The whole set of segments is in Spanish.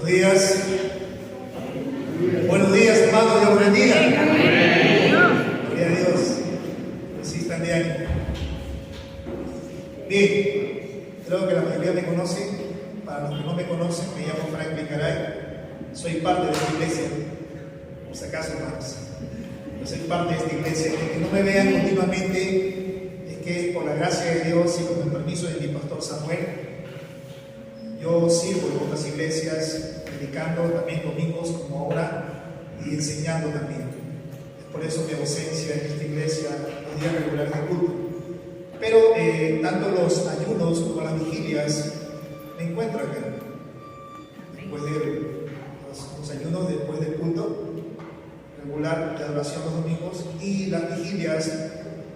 Buenos días. Buenos días, hermanos. Dios bendiga. Gloria a Dios. Resistan de ánimo. Bien, creo que la mayoría me conoce. Para los que no me conocen, me llamo Franklin Garay. Soy parte de esta iglesia. Por si acaso, hermanos. Yo soy parte de esta iglesia. Que no me vean continuamente es que por la gracia de Dios y con el permiso de mi pastor Samuel, yo sirvo en otras iglesias, predicando también domingos como ahora y enseñando también. Es por eso mi ausencia en esta iglesia los días regulares de culto. Pero tanto los ayunos como las vigilias me encuentro acá. Después de los ayunos, después del culto regular de adoración los domingos, y las vigilias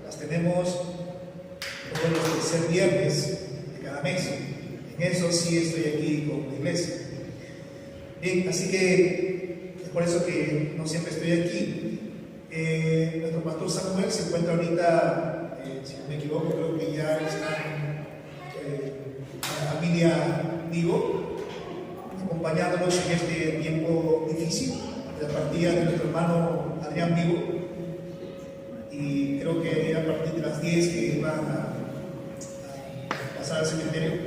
las tenemos todos los tercer viernes de cada mes. En eso sí estoy aquí con la iglesia. Bien, así que es por eso que no siempre estoy aquí. Nuestro pastor Samuel se encuentra ahorita, si no me equivoco, creo que ya está en la familia Vigo, acompañándonos en este tiempo difícil de la partida de nuestro hermano Adrián Vigo. Y creo que a partir de las 10 que iban a pasar al cementerio.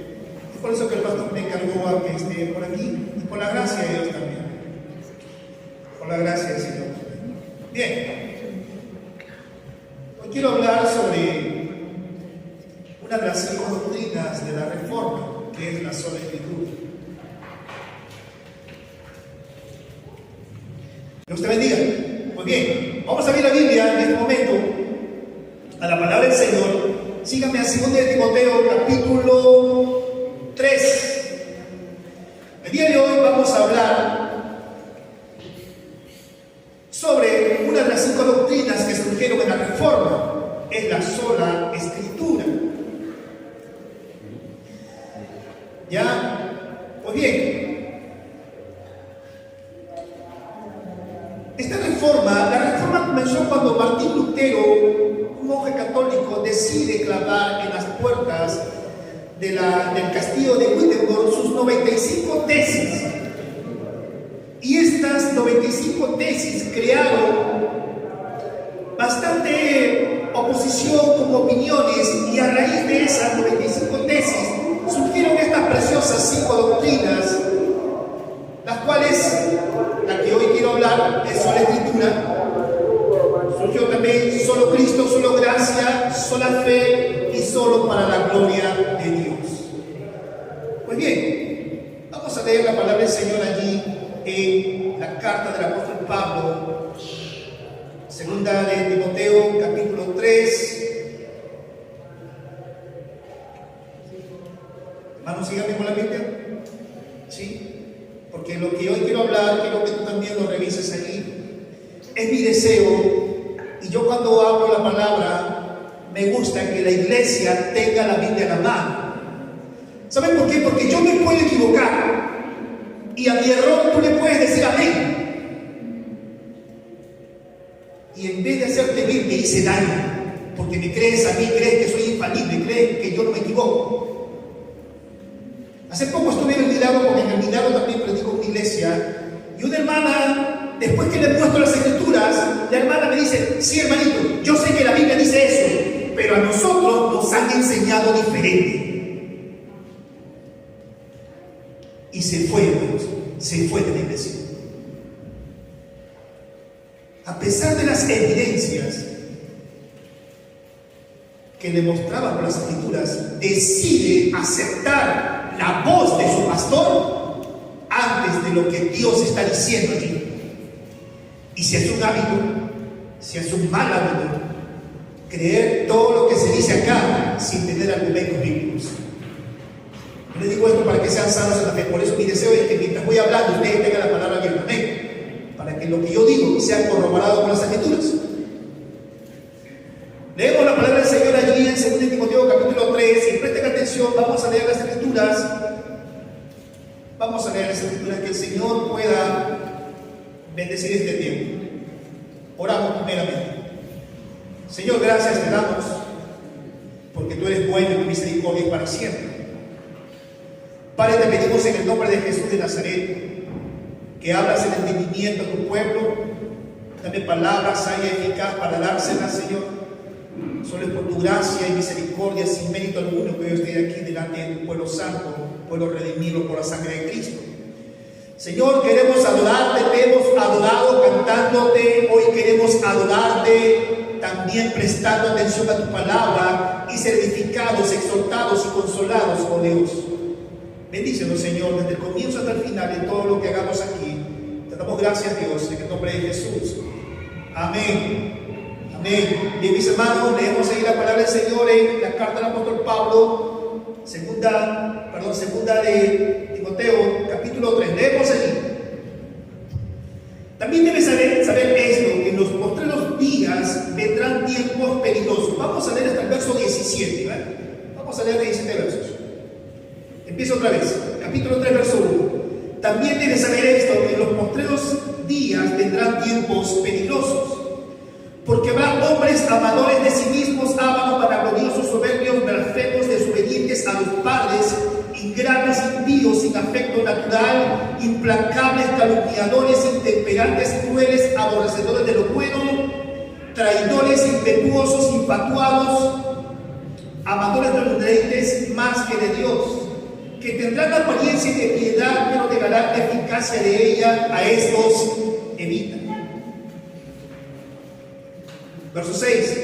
Por eso que el pastor me encargó a que esté por aquí, y por la gracia de Dios también. Por la gracia del Señor. Bien. Hoy quiero hablar sobre una de las 5 doctrinas de la Reforma, que es la sola Escritura. Dios te bendiga. Muy bien, vamos a abrir la Biblia en este momento a la palabra del Señor. Síganme a 2 de Timoteo, capítulo 3. El día de hoy vamos a hablar sobre una de las 5 doctrinas que surgieron en la Reforma, es la sola Escritura. ¿Ya? Pues bien, esta reforma, la Reforma comenzó cuando Martín Lutero, un monje católico, decide clavar en las puertas del castillo de Wittenberg sus 95 tesis. Y estas 95 tesis crearon bastante oposición como opiniones, y a raíz de esas 95 tesis surgieron estas preciosas 5 doctrinas, las cuales, la que hoy quiero hablar, es sola Escritura. Surgió también solo Cristo, solo gracia, sola fe y solo para la gloria de Dios. Pues bien, vamos a leer la palabra del Señor allí en la carta del apóstol Pablo, 2 de Timoteo, capítulo 3. Hermanos, síganme con la Biblia. ¿Sí? Porque lo que hoy quiero hablar, quiero que tú también lo revises allí. Es mi deseo. Y yo cuando hablo la palabra, me gusta que la iglesia tenga la Biblia en la mano. ¿Saben por qué? Porque yo me puedo equivocar, y a mi error tú le puedes decir amén. Y en vez de hacerte bien, me hice daño, porque me crees a mí, crees que soy infalible, crees que yo no me equivoco. Hace poco estuve en el Milagro, porque en el Milagro también predico en una iglesia, y una hermana, después que le muestro las escrituras, la hermana me dice: sí, hermanito, yo sé que la Biblia dice eso, pero a nosotros nos han enseñado diferente. Y se fue, hermanos, se fue de la iglesia. A pesar de las evidencias que le mostraban por las escrituras, decide aceptar la voz de su pastor antes de lo que Dios está diciendo allí. Y si es un hábito, si es un mal hábito, creer todo lo que se dice acá sin tener argumentos bíblicos. Yo les digo esto para que sean sanos en la fe. Por eso mi deseo es que mientras voy hablando, ustedes tengan la palabra abierta, amén, para que lo que yo digo sea corroborado por las escrituras. Leemos la palabra del Señor allí en 2 Timoteo capítulo 3, y presten atención, vamos a leer las escrituras. Vamos a leer las escrituras, que el Señor pueda bendecir este tiempo. Oramos primeramente. Señor, gracias te damos, porque tú eres bueno y tu misericordia es para siempre. Padre, te pedimos en el nombre de Jesús de Nazaret que hablas el entendimiento a tu pueblo. Dame palabras sabias y eficaz para dárselas, Señor. Solo es por tu gracia y misericordia, sin mérito alguno, que yo estoy aquí delante de tu pueblo santo, pueblo redimido por la sangre de Cristo. Señor, queremos adorarte, te hemos adorado cantándote, hoy queremos adorarte también prestando atención a tu palabra y ser edificados, exhortados y consolados, oh Dios. Bendícenos, Señor, desde el comienzo hasta el final en todo lo que hagamos aquí. Te damos gracias, Dios, en el nombre de Jesús. Amén. Amén. Bien, mis hermanos, leemos ahí la palabra del Señor en la carta del apóstol Pablo, segunda de Timoteo, capítulo 3. Leemos allí. También debes saber esto, que en los postreros días vendrán tiempos peligrosos. Vamos a leer hasta el verso 17, ¿vale? Vamos a leer 17 versos. Empiezo otra vez, capítulo 3, verso 1. También debes saber esto, que en los postreros días vendrán tiempos peligrosos, porque habrá hombres amadores de sí mismos, ávaros, vanagloriosos, soberbios, blasfemos, desobedientes a los padres, ingratos, impíos, sin afecto natural, implacables, calumniadores, intemperantes, crueles, aborrecedores de lo bueno, traidores, impetuosos, infatuados, amadores de los deleites más que de Dios, que tendrán apariencia de piedad, pero negarán la eficacia de ella. A estos evita. Verso 6.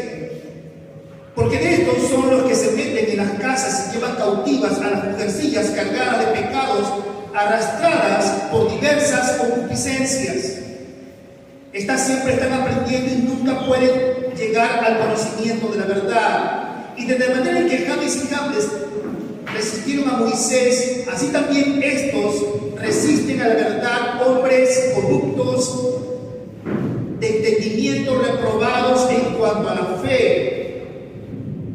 Porque de estos son los que se meten en las casas y llevan cautivas a las mujercillas cargadas de pecados, arrastradas por diversas concupiscencias. Estas siempre están aprendiendo y nunca pueden llegar al conocimiento de la verdad. Y de la manera en que Janes y Jambres resistieron a Moisés, así también estos resisten a la verdad, hombres corruptos de entendimiento, reprobados en cuanto a la fe.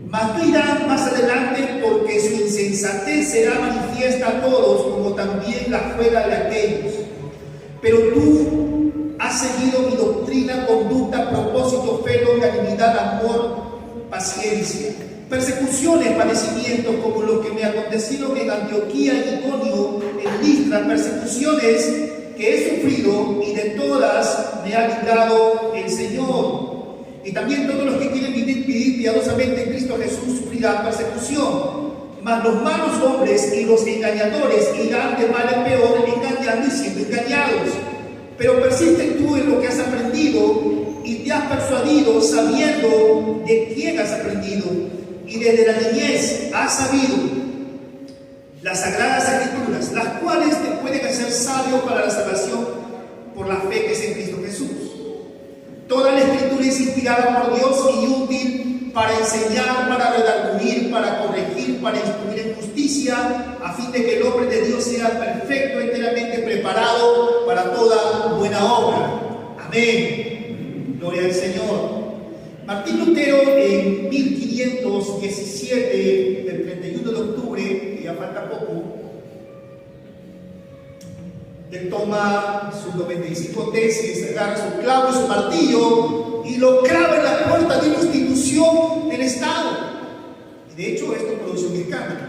Mas no irán más adelante, porque su insensatez será manifiesta a todos, como también la fuera de aquellos. Pero tú has seguido mi doctrina, conducta, propósito, fe, longanimidad, amor, paciencia, persecuciones, padecimientos como los que me acontecieron en Antioquía, en Iconio, en Listra, persecuciones que he sufrido, y de todas me ha librado el Señor. Y también todos los que quieren vivir piadosamente en Cristo Jesús sufrirán persecución. Mas los malos hombres y los engañadores irán de mal en peor, engañando y siendo engañados. Pero persiste tú en lo que has aprendido y te has persuadido, sabiendo de quién has aprendido, y desde la niñez has sabido las sagradas escrituras, las cuales te pueden hacer sabio para la salvación por la fe que es en Cristo Jesús. Toda la escritura es inspirada por Dios y útil para enseñar, para redarguir, para corregir, para instruir en justicia, a fin de que el hombre de Dios sea perfecto, enteramente preparado para toda buena obra. Amén. Gloria al Señor. Martín Lutero, en 1517, el 31 de octubre, que ya falta poco, él toma sus 95 tesis, agarra su clavo y su martillo y lo clava en la puerta de una institución del Estado. Y de hecho esto produce un escándalo.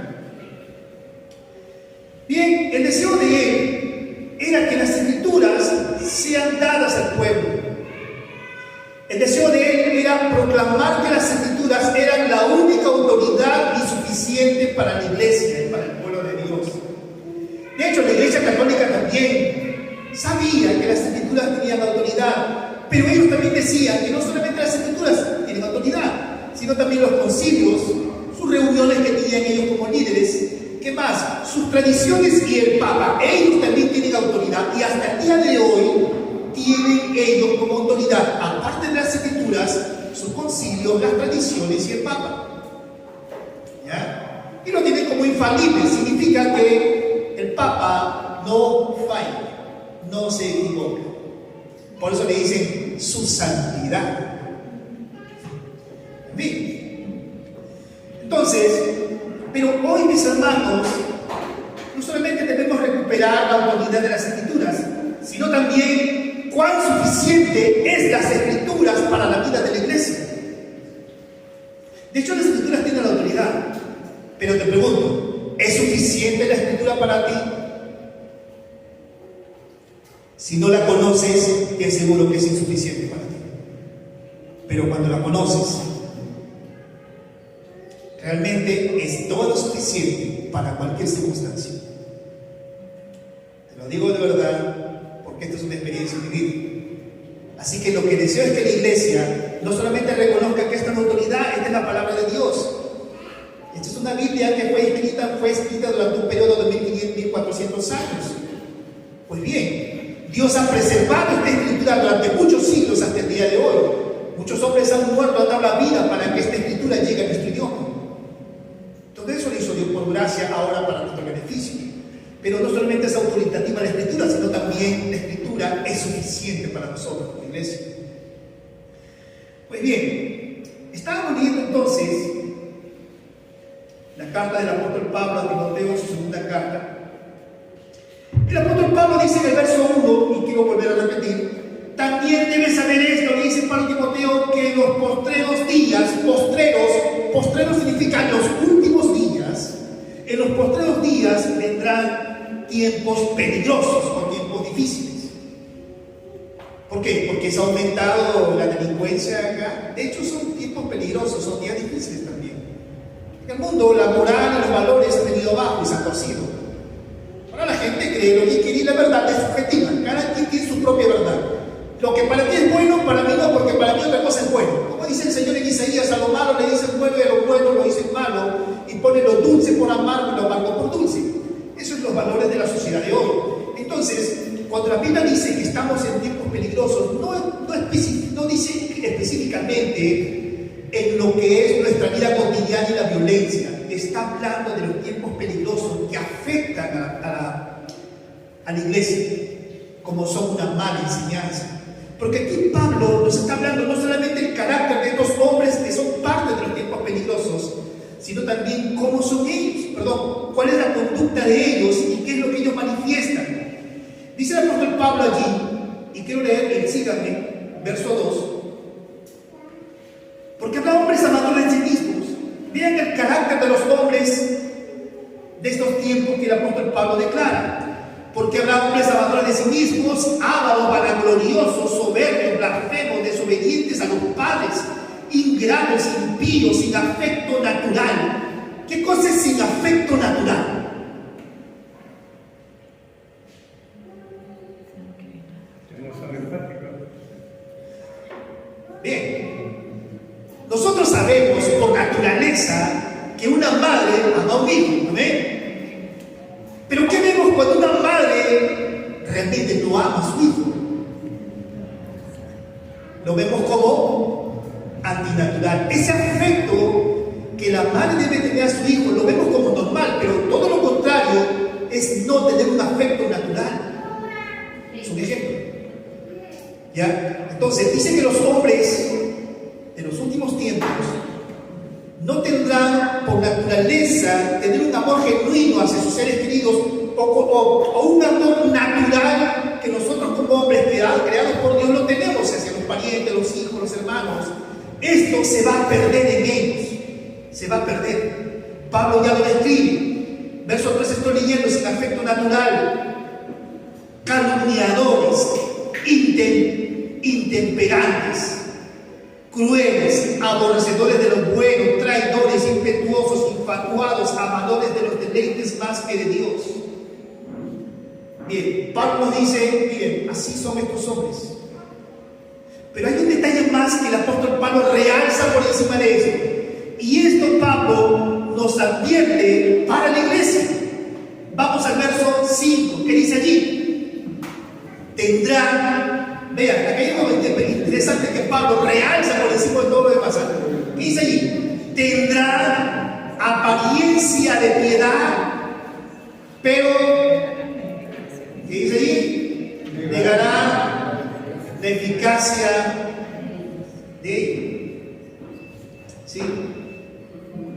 Bien, el deseo de él era que las escrituras sean dadas al pueblo. El deseo de él era proclamar que las escrituras eran la única autoridad y suficiente para la iglesia y para el pueblo de Dios. De hecho, la Iglesia Católica también sabía que las escrituras tenían autoridad, pero ellos también decían que no solamente las escrituras tienen autoridad, sino también los concilios, sus reuniones que tenían ellos como líderes. ¿Qué más? Sus tradiciones y el Papa, ellos también tienen autoridad, y hasta el día de hoy tienen ellos como autoridad, aparte de las escrituras, sus concilios, las tradiciones y el Papa. ¿Ya? Y lo tienen como infalible, significa que el Papa no falla, no se equivoca. Por eso le dicen su santidad. Bien. Entonces, pero hoy, mis hermanos, no solamente debemos recuperar la autoridad de las escrituras, sino también cuán suficiente es las escrituras para la vida de la iglesia. De hecho, las escrituras tienen la autoridad, pero te pregunto, ¿es suficiente la escritura para ti? Si no la conoces, es seguro que es insuficiente para ti. Pero cuando la conoces, realmente es todo lo suficiente para cualquier circunstancia. Te lo digo de verdad, porque esto es una experiencia vivida. Así que lo que deseo es que la iglesia no solamente reconozca que esta autoridad es de la palabra de Dios. Esta es una Biblia que fue escrita durante un periodo de 1400 años. Pues bien, Dios ha preservado esta escritura durante muchos siglos hasta el día de hoy. Muchos hombres han muerto, han dado la vida para que esta escritura llegue a nuestro idioma. Todo eso lo hizo Dios por gracia ahora para nuestro beneficio. Pero no solamente es autoritativa la escritura, sino también la escritura es suficiente para nosotros como iglesia. Pues bien, estábamos leyendo entonces la carta del apóstol Pablo a Timoteo, su segunda carta. El apóstol Pablo dice en el verso 1, y quiero volver a repetir, también debes saber esto, le dice Pablo a Timoteo, que en los postreros días, postreros significan los últimos días, en los postreros días vendrán tiempos peligrosos o tiempos difíciles. ¿Por qué? Porque se ha aumentado la delincuencia acá. De hecho, son tiempos peligrosos, son días difíciles también. En el mundo, la moral y los valores han venido abajo y se han torcido. Ahora la gente cree lo que quiere y la verdad es subjetiva. Cada quien tiene su propia verdad. Lo que para ti es bueno, para mí no, porque para mí otra cosa es bueno. Como dice el Señor en Isaías, a lo malo le dicen bueno y a lo bueno lo dicen malo, y pone lo dulce por amargo y lo amargo por dulce. Esos son los valores de la sociedad de hoy. Entonces, cuando la Biblia dice que estamos en tiempos peligrosos, no dice específicamente en lo que es nuestra vida cotidiana y la violencia. Está hablando de los tiempos peligrosos que afectan a la iglesia, como son una mala enseñanza. Porque aquí Pablo nos está hablando no solamente del carácter de estos hombres que son parte de los tiempos peligrosos, sino también cómo son ellos, cuál es la conducta de ellos y qué es lo que ellos manifiestan. Dice el apóstol Pablo allí, y quiero leer, síganme, verso 2. Porque habrá hombres amadores de sí mismos. Vean el carácter de los hombres de estos tiempos que el apóstol Pablo declara. Porque habrá hombres amadores de sí mismos, ávaros, vanagloriosos, soberbios, blasfemos, desobedientes a los padres, ingratos, impíos, sin afecto natural. ¿Qué cosa es sin afecto natural? Bien, nosotros sabemos por naturaleza que una madre ama a un hijo, ¿amén? Pero ¿qué vemos cuando una madre realmente no ama a su hijo? Lo vemos como antinatural. Ese afecto que la madre debe tener a su hijo lo vemos como normal, pero todo lo contrario es no tener un afecto natural. Es un ejemplo. ¿Ya? Entonces dice que los hombres de los últimos tiempos no tendrán por naturaleza tener un amor genuino hacia sus seres queridos o un amor natural que nosotros como hombres creados por Dios lo tenemos hacia los parientes, los hijos, los hermanos. Esto se va a perder en ellos, se va a perder. Pablo ya lo describe. Verso 3 estoy leyendo, sin afecto natural, calumniadores, intemperantes, crueles, aborrecedores de lo bueno, traidores, impetuosos, infatuados, amadores de los deleites más que de Dios. Bien, Pablo nos dice, miren, así son estos hombres. Pero hay un detalle más que el apóstol Pablo realza por encima de eso. Y esto Pablo nos advierte para la iglesia. Vamos al verso 5, ¿qué dice allí? Tendrán, vean, aquí hay algo interesante que Pablo realza por encima de todo lo demás. ¿Qué dice allí? Tendrán apariencia de piedad, pero, ¿qué dice allí? Negarán la eficacia de ello. ¿Sí?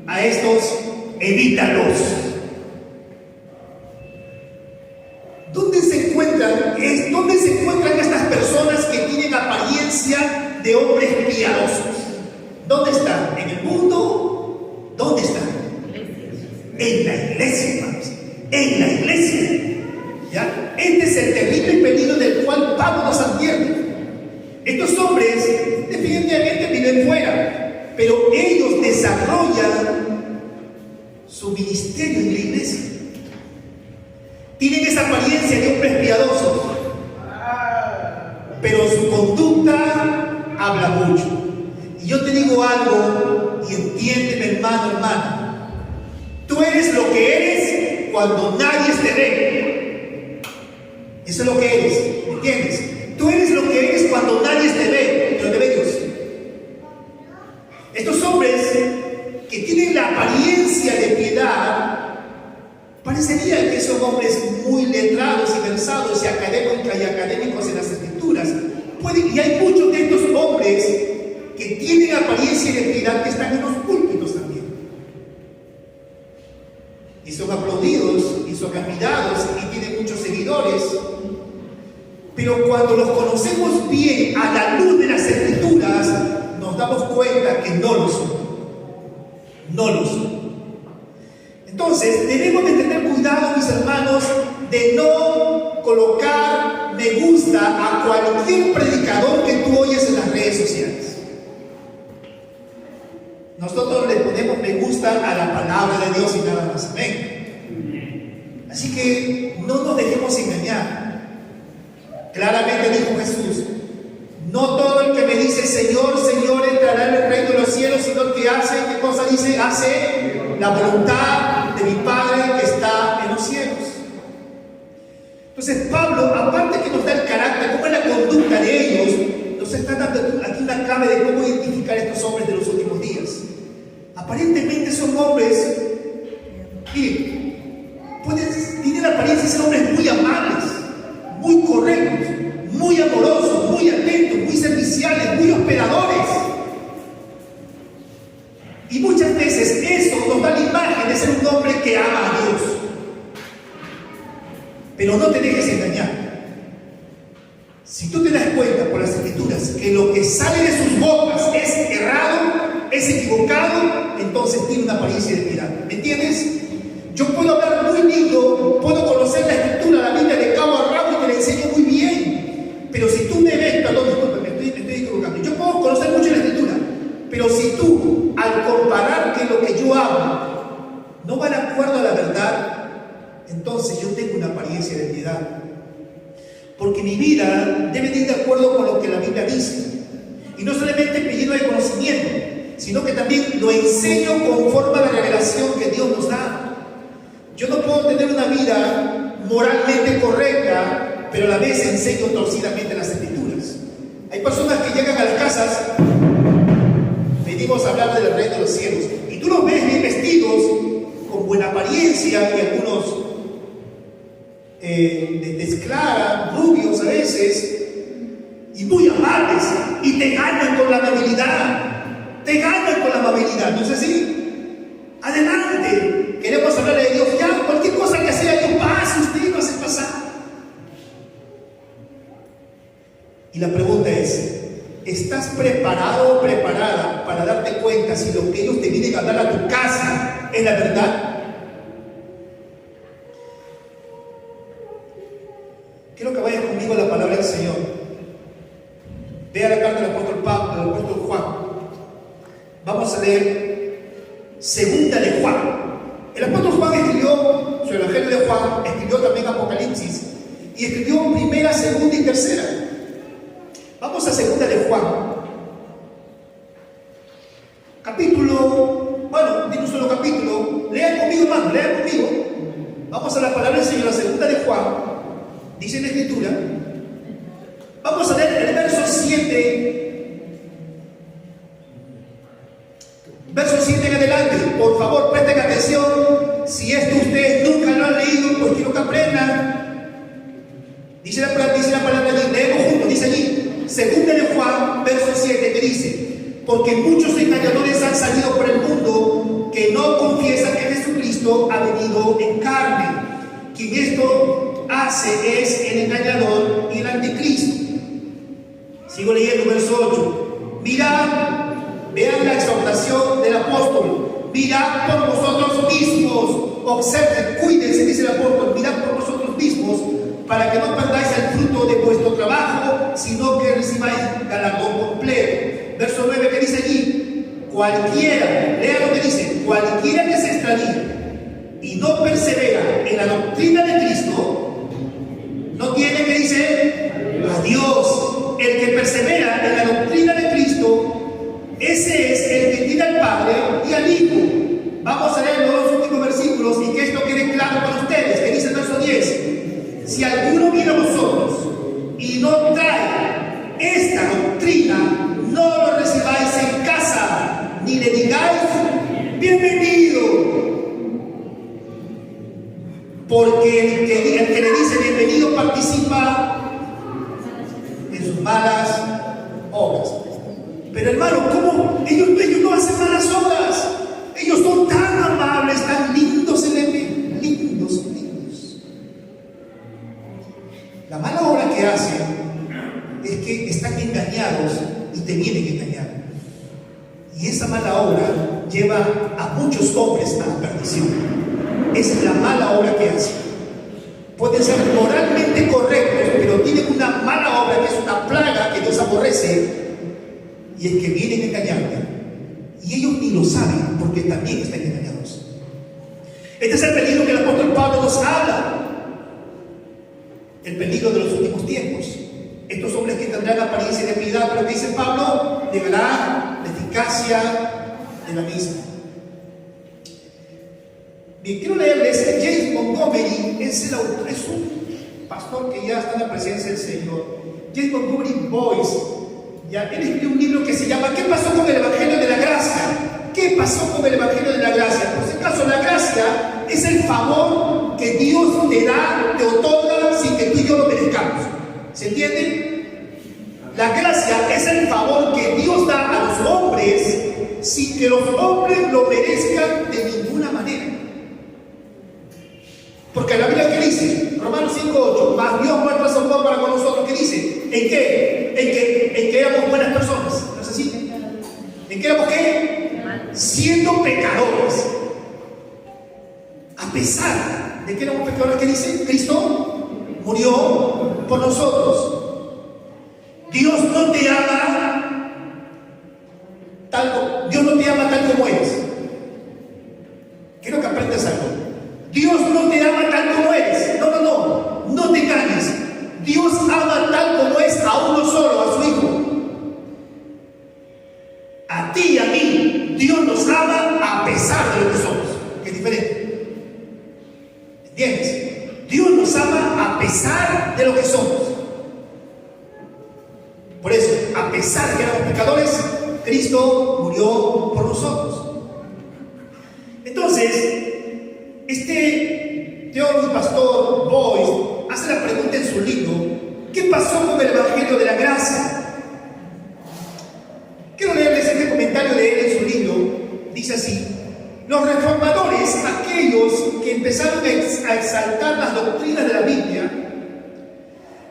A estos, evítalos. ¿Dónde se encuentran estas personas que tienen apariencia de hombres piadosos? ¿Dónde están? ¿En el mundo? ¿Dónde están? En la iglesia, hermanos. En la iglesia. ¿Ya? Este es el terrible peligro del cual Pablo nos advierte. Estos hombres definitivamente viven fuera, pero ellos desarrollan su ministerio en la iglesia. Tienen esa apariencia de hombres piadosos, pero su conducta habla mucho. Y yo te digo algo, y entiéndeme, hermano, hermana. Tú eres lo que eres cuando nadie te ve. Eso es lo que eres, ¿entiendes? Tú eres lo que eres cuando nadie te ve, pero te ve Dios. Estos hombres que tienen la apariencia de piedad, parecería que son hombres muy letrados y versados y académicos en las escrituras. Y hay muchos de estos hombres que tienen apariencia de piedad que están en los púlpitos también. Y son aplaudidos y son admirados y tienen muchos seguidores. Pero cuando los conocemos bien a la luz de las escrituras, nos damos cuenta que no lo son. No lo son. Entonces, debemos de tener cuidado, mis hermanos, de no colocar me gusta a cualquier predicador que tú oyes en las redes sociales. Nosotros le ponemos me gusta a la palabra de Dios y nada más. Amén. Así que no nos dejemos engañar. Claramente dijo Jesús: no todo el que me dice Señor, Señor entrará en el reino de los cielos, sino el que hace, ¿qué cosa dice? Hace la voluntad de mi Padre que está en los cielos. Entonces Pablo, aparte que nos da el carácter, cómo es la conducta de ellos, nos está dando aquí una clave de cómo identificar a estos hombres de los últimos días. Aparentemente son hombres que tienen la apariencia de ser hombres muy amables, muy correctos, muy amorosos, muy atentos, muy serviciales, muy hospedadores. Y muchas veces eso nos da la imagen de ser un hombre que ama a Dios. Pero no te dejes engañar. Si tú te das cuenta por las escrituras que lo que sale de sus bocas es errado, es equivocado, entonces tiene una apariencia de piedad. ¿Me entiendes? Yo puedo hablar muy lindo, puedo conocer la escritura, la Biblia de cabo a rabo y te la enseño muy bien. Pero si tú me ves, perdón, disculpe, me estoy equivocando. Yo puedo conocer mucho la escritura, pero si tú, al comparar que lo que yo hablo no va de acuerdo a la verdad, entonces yo tengo una apariencia de piedad. Porque mi vida debe de ir de acuerdo con lo que la Biblia dice. Y no solamente pidiendo de conocimiento, sino que también lo enseño conforme a la revelación que Dios nos da. Yo no puedo tener una vida moralmente correcta, pero a la vez enseño torcidamente las escrituras. Hay personas que llegan a las casas, venimos a hablar del reino de los cielos, y tú los ves bien vestidos, con buena apariencia, y algunos desclara, rubios a veces, y muy amables, y te ganan con la amabilidad, ¿no es así? Adelante, queremos hablar de Dios, ya cualquier cosa que sea, Dios pase, usted lo hace pasar. Y la pregunta es, ¿estás preparado o preparada para darte cuenta si lo que ellos te vienen a dar a tu casa es la verdad? Quiero que vayas conmigo a la palabra del Señor. Vea la carta del apóstol Juan. Vamos a leer segunda de Juan. El apóstol Juan escribió su evangelio de Juan, escribió también Apocalipsis y escribió primera, segunda y tercera. Vamos a segunda de Juan. Tiene un solo capítulo. Lean conmigo, hermano, lean conmigo. Vamos a la palabra del Señor, la segunda de Juan. Dice la escritura, vamos a leer el verso 7, en adelante. Por favor, presten atención. Si esto ustedes nunca lo han leído, pues quiero que aprendan. Dice la palabra allí, leemos juntos, dice allí, segunda de Juan, verso 7, que dice: porque muchos engañadores han salido por el mundo que no confiesan que Jesucristo ha venido en carne. Quien esto hace es el engañador y el anticristo. Sigo leyendo verso 8. Mirad, vean la exhortación del apóstol. Mirad por vosotros mismos. Observen, cuídense, dice el apóstol. Mirad por vosotros mismos para que no perdáis el fruto de vuestro trabajo, sino que recibáis galardón completo. Verso 9, que dice allí: cualquiera, lea lo que dice, cualquiera que se extravíe y no persevera en la doctrina de Cristo, no tiene, que dice, a Dios. El que persevera en la doctrina de Cristo, ese es el que tiene al Padre y al Hijo. Vamos a leer los dos últimos versículos y que esto quede claro para ustedes, que dice el verso 10: si alguno viene a vosotros y no trae esta doctrina, no lo recibáis en casa, ni le digáis bienvenido. Porque el que le dice bienvenido participa en sus malas obras. Pero hermano, ¿cómo? Ellos no hacen malas obras. Ellos son tan amables, tan lindos, lindos. La mala obra que hacen es que están engañados y te vienen a engañar. Y esa mala obra lleva a muchos hombres a la perdición. Es la mala obra que hacen. Pueden ser moralmente correctos, pero tienen una mala obra que es una plaga que Dios aborrece, y es que vienen a engañarte. Y ellos ni lo saben, porque también están engañados. Este es el peligro que el apóstol Pablo nos habla. El peligro de los últimos tiempos. Estos hombres que tendrán apariencia de piedad, pero que dice Pablo, negarán la eficacia de la misma. Bien, quiero leerles. James Montgomery es un pastor que ya está en la presencia del Señor. James Montgomery Boyce, él escribió un libro que se llama ¿Qué pasó con el Evangelio de la Gracia? ¿Qué pasó con el Evangelio de la Gracia? Por si acaso, la gracia es el favor que Dios te da, te otorga sin que tú y yo lo merezcamos. ¿Se entiende? La gracia es el favor que Dios da a los hombres sin que los hombres lo merezcan de ninguna manera. Porque la Biblia, ¿qué dice? Romanos 5:8, mas Dios muestra su amor para con nosotros. ¿Qué dice? ¿En qué? En que éramos buenas personas. ¿No es así? ¿En qué éramos qué? Siendo pecadores. A pesar de que éramos pecadores, ¿qué dice? Cristo murió por nosotros. Dios no te ama tal como eres. Quiero que aprendas algo. Dios no te ama tal como eres. No te engañes. Dios ama tal como es a uno solo, a su Hijo. A ti y a mí, Dios nos ama a pesar de lo que somos, que es diferente. ¿Entiendes? Dios nos ama a pesar de lo que somos. Por eso, a pesar de que éramos pecadores, Cristo murió por nosotros. Entonces, este teólogo y pastor Boyce hace la pregunta en su libro: ¿qué pasó con el Evangelio de la Gracia? Quiero leerles este comentario de él en su libro. Dice así: los reformadores, aquellos que empezaron a exaltar las doctrinas de la Biblia,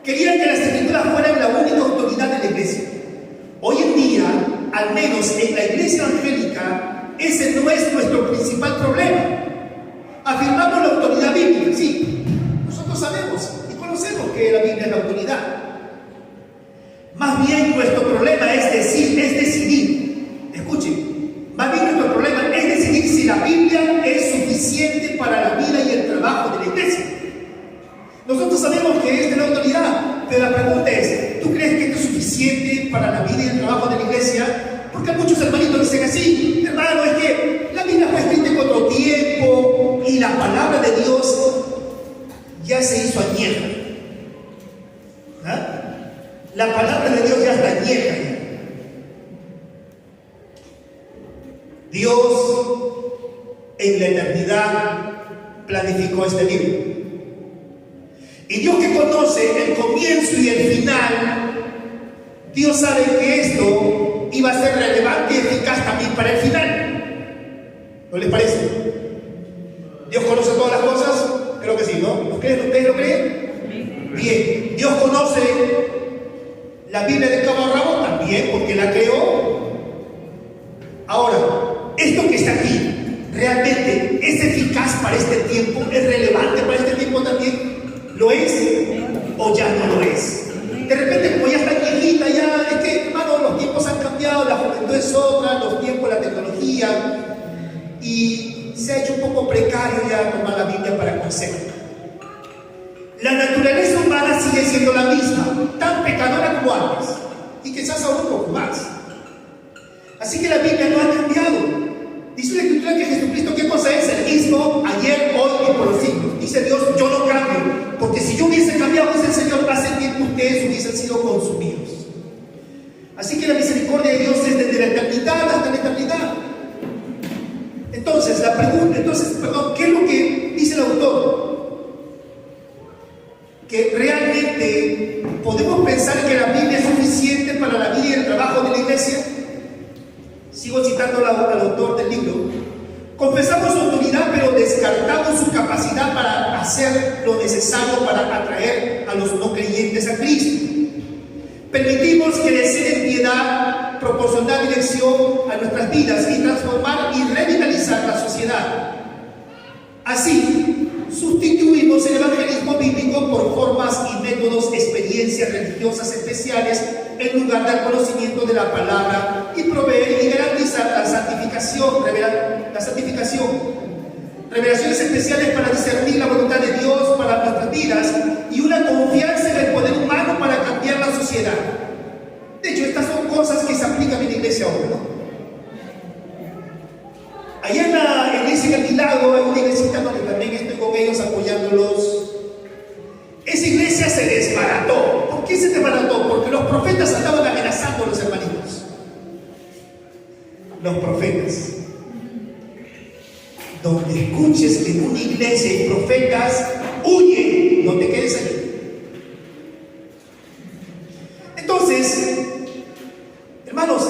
querían que las Escrituras fueran la única autoridad de la iglesia. Hoy en día, al menos en la iglesia evangélica, ese no es nuestro principal problema. Afirmamos la autoridad bíblica, sí. Nosotros sabemos y conocemos que la Biblia es la autoridad. Más bien nuestro problema es decidir. Escuchen, más bien nuestro problema es decidir si la Biblia es suficiente para la vida y el trabajo de la iglesia. Nosotros sabemos que esta es la autoridad, pero la pregunta es: ¿tú crees que esto es suficiente para la vida y el trabajo de la iglesia? Porque muchos hermanitos dicen así: hermano, es que la Biblia fue escrita en otro tiempo y la palabra de Dios ya se hizo añeja. ¿Ah? La palabra de Dios ya está añeja. Dios en la eternidad planificó este libro. Y Dios, que conoce el comienzo y el final, Dios sabe que esto iba a ser relevante y eficaz también para el final. ¿No les parece? ¿Dios conoce todas las cosas? Creo que sí, ¿no? ¿Ustedes lo creen? Bien. ¿Dios conoce la Biblia de cabo a rabo? También, porque la creó. Ahora, esto que está aquí, ¿realmente es eficaz para este tiempo? ¿Es relevante para este tiempo también? ¿Lo es o ya no lo es? De repente, como ya está viejita, ya es que, hermano, los tiempos han cambiado, la juventud es otra, los tiempos, la tecnología, y se ha hecho un poco precario ya tomar la Biblia para consejo. La naturaleza humana sigue siendo la misma, tan pecadora como antes, y quizás aún un poco más. Así que la Biblia no ha cambiado. Dice la Escritura que Jesucristo, ¿qué cosa es? El mismo ayer, hoy y por los siglos. Dice Dios, yo no cambio, porque si yo hubiese cambiado, dice el Señor, hace tiempo ustedes hubiesen sido consumidos. Así que la misericordia de Dios es desde la eternidad hasta la eternidad. Entonces, ¿qué es lo que dice el autor? Que realmente podemos pensar que la Biblia es suficiente para la vida y el trabajo de la iglesia. Sigo citando al autor del libro. Confesamos su autoridad, pero descartamos su capacidad para hacer lo necesario para atraer a los no creyentes a Cristo. Permitimos crecer en piedad, proporcionar dirección a nuestras vidas y transformar y revitalizar la sociedad. Así, sustituimos el evangelismo bíblico por formas y métodos, experiencias religiosas especiales en lugar del conocimiento de la palabra y proveer y garantizar la santificación, revelaciones especiales para discernir la voluntad de Dios para nuestras vidas y una confianza en el poder humano para cambiar la sociedad. De hecho, estas son cosas que se aplican en la iglesia ahora, ¿no? Allá en la iglesia del Milagro hay una iglesita donde también estoy con ellos apoyándolos. Esa iglesia se desbarató. ¿Por qué se desbarató? Porque los profetas estaban amenazando a los hermanitos. Los profetas. Donde escuches que en una iglesia hay profetas, huye, no te quedes allí. Entonces, hermanos,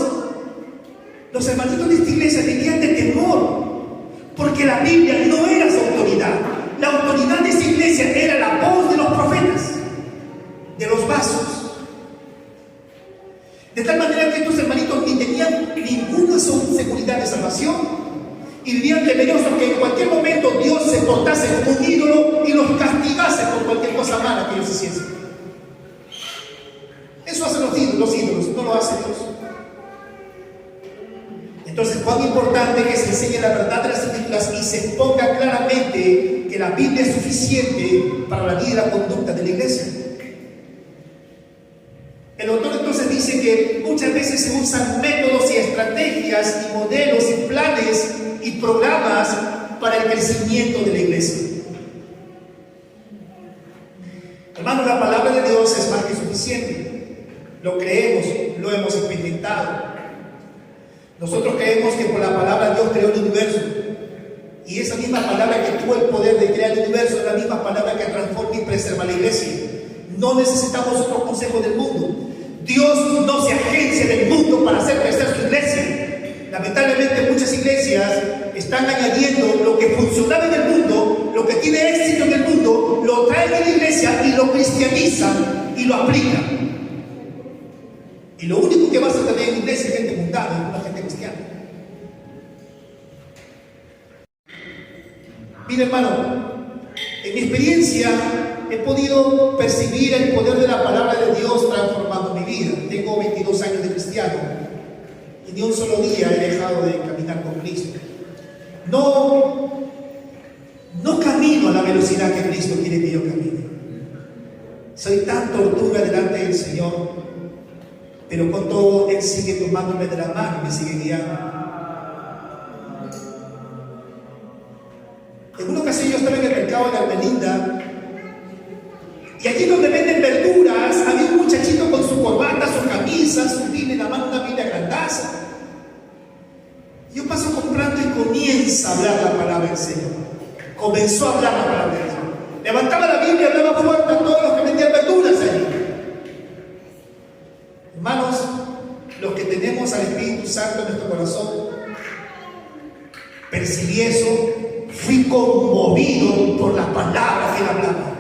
los hermanitos de esta iglesia vivían de temor, porque la Biblia no era su autoridad. La autoridad de esta iglesia era la voz de los profetas, de los vasos. De tal manera que estos hermanitos ni tenían ninguna seguridad de salvación y vivían temerosos que en cualquier momento Dios se portase como un ídolo y los castigase por cualquier cosa mala que ellos hiciesen. Eso hacen los ídolos, no lo hace Dios. Entonces, cuán importante que se enseñe la verdad de las Escrituras y se exponga claramente que la Biblia es suficiente para la vida y la conducta de la iglesia. El autor entonces dice que muchas veces se usan métodos y estrategias y modelos y planes y programas para el crecimiento de la iglesia. Hermano, la palabra de Dios es más que suficiente. Lo creemos, lo hemos experimentado. Nosotros creemos que por la palabra Dios creó el universo. Y esa misma palabra que tuvo el poder de crear el universo es la misma palabra que transforma y preserva la iglesia. No necesitamos otro consejo del mundo. Dios no se agencia del mundo para hacer crecer su iglesia. Lamentablemente muchas iglesias están añadiendo lo que funcionaba en el mundo, lo que tiene éxito en el mundo, lo traen a la iglesia y lo cristianizan y lo aplican. Y lo único que vas a tener en la iglesia es gente mundana, no gente cristiana. Mira, hermano, en mi experiencia he podido percibir el poder de la palabra de Dios transformando mi vida. Tengo 22 años de cristiano y ni un solo día he dejado de caminar con Cristo. No camino a la velocidad que Cristo quiere que yo camine. Soy tan tortuga delante del Señor, pero con todo Él sigue tomándome de la mano y me sigue guiando. En una ocasión yo estaba en el mercado de Armelinda y allí donde venden verduras había un muchachito con su corbata, su camisa, su Biblia en la mano, una Biblia grandaza. Yo paso comprando y comienza a hablar la palabra del Señor. Comenzó a hablar la palabra del Señor. Levantaba la Biblia y hablaba fuerte a todos los que vendían verduras allí. Hermanos, los que tenemos al Espíritu Santo en nuestro corazón, percibí eso, fui conmovido por las palabras que él hablaba.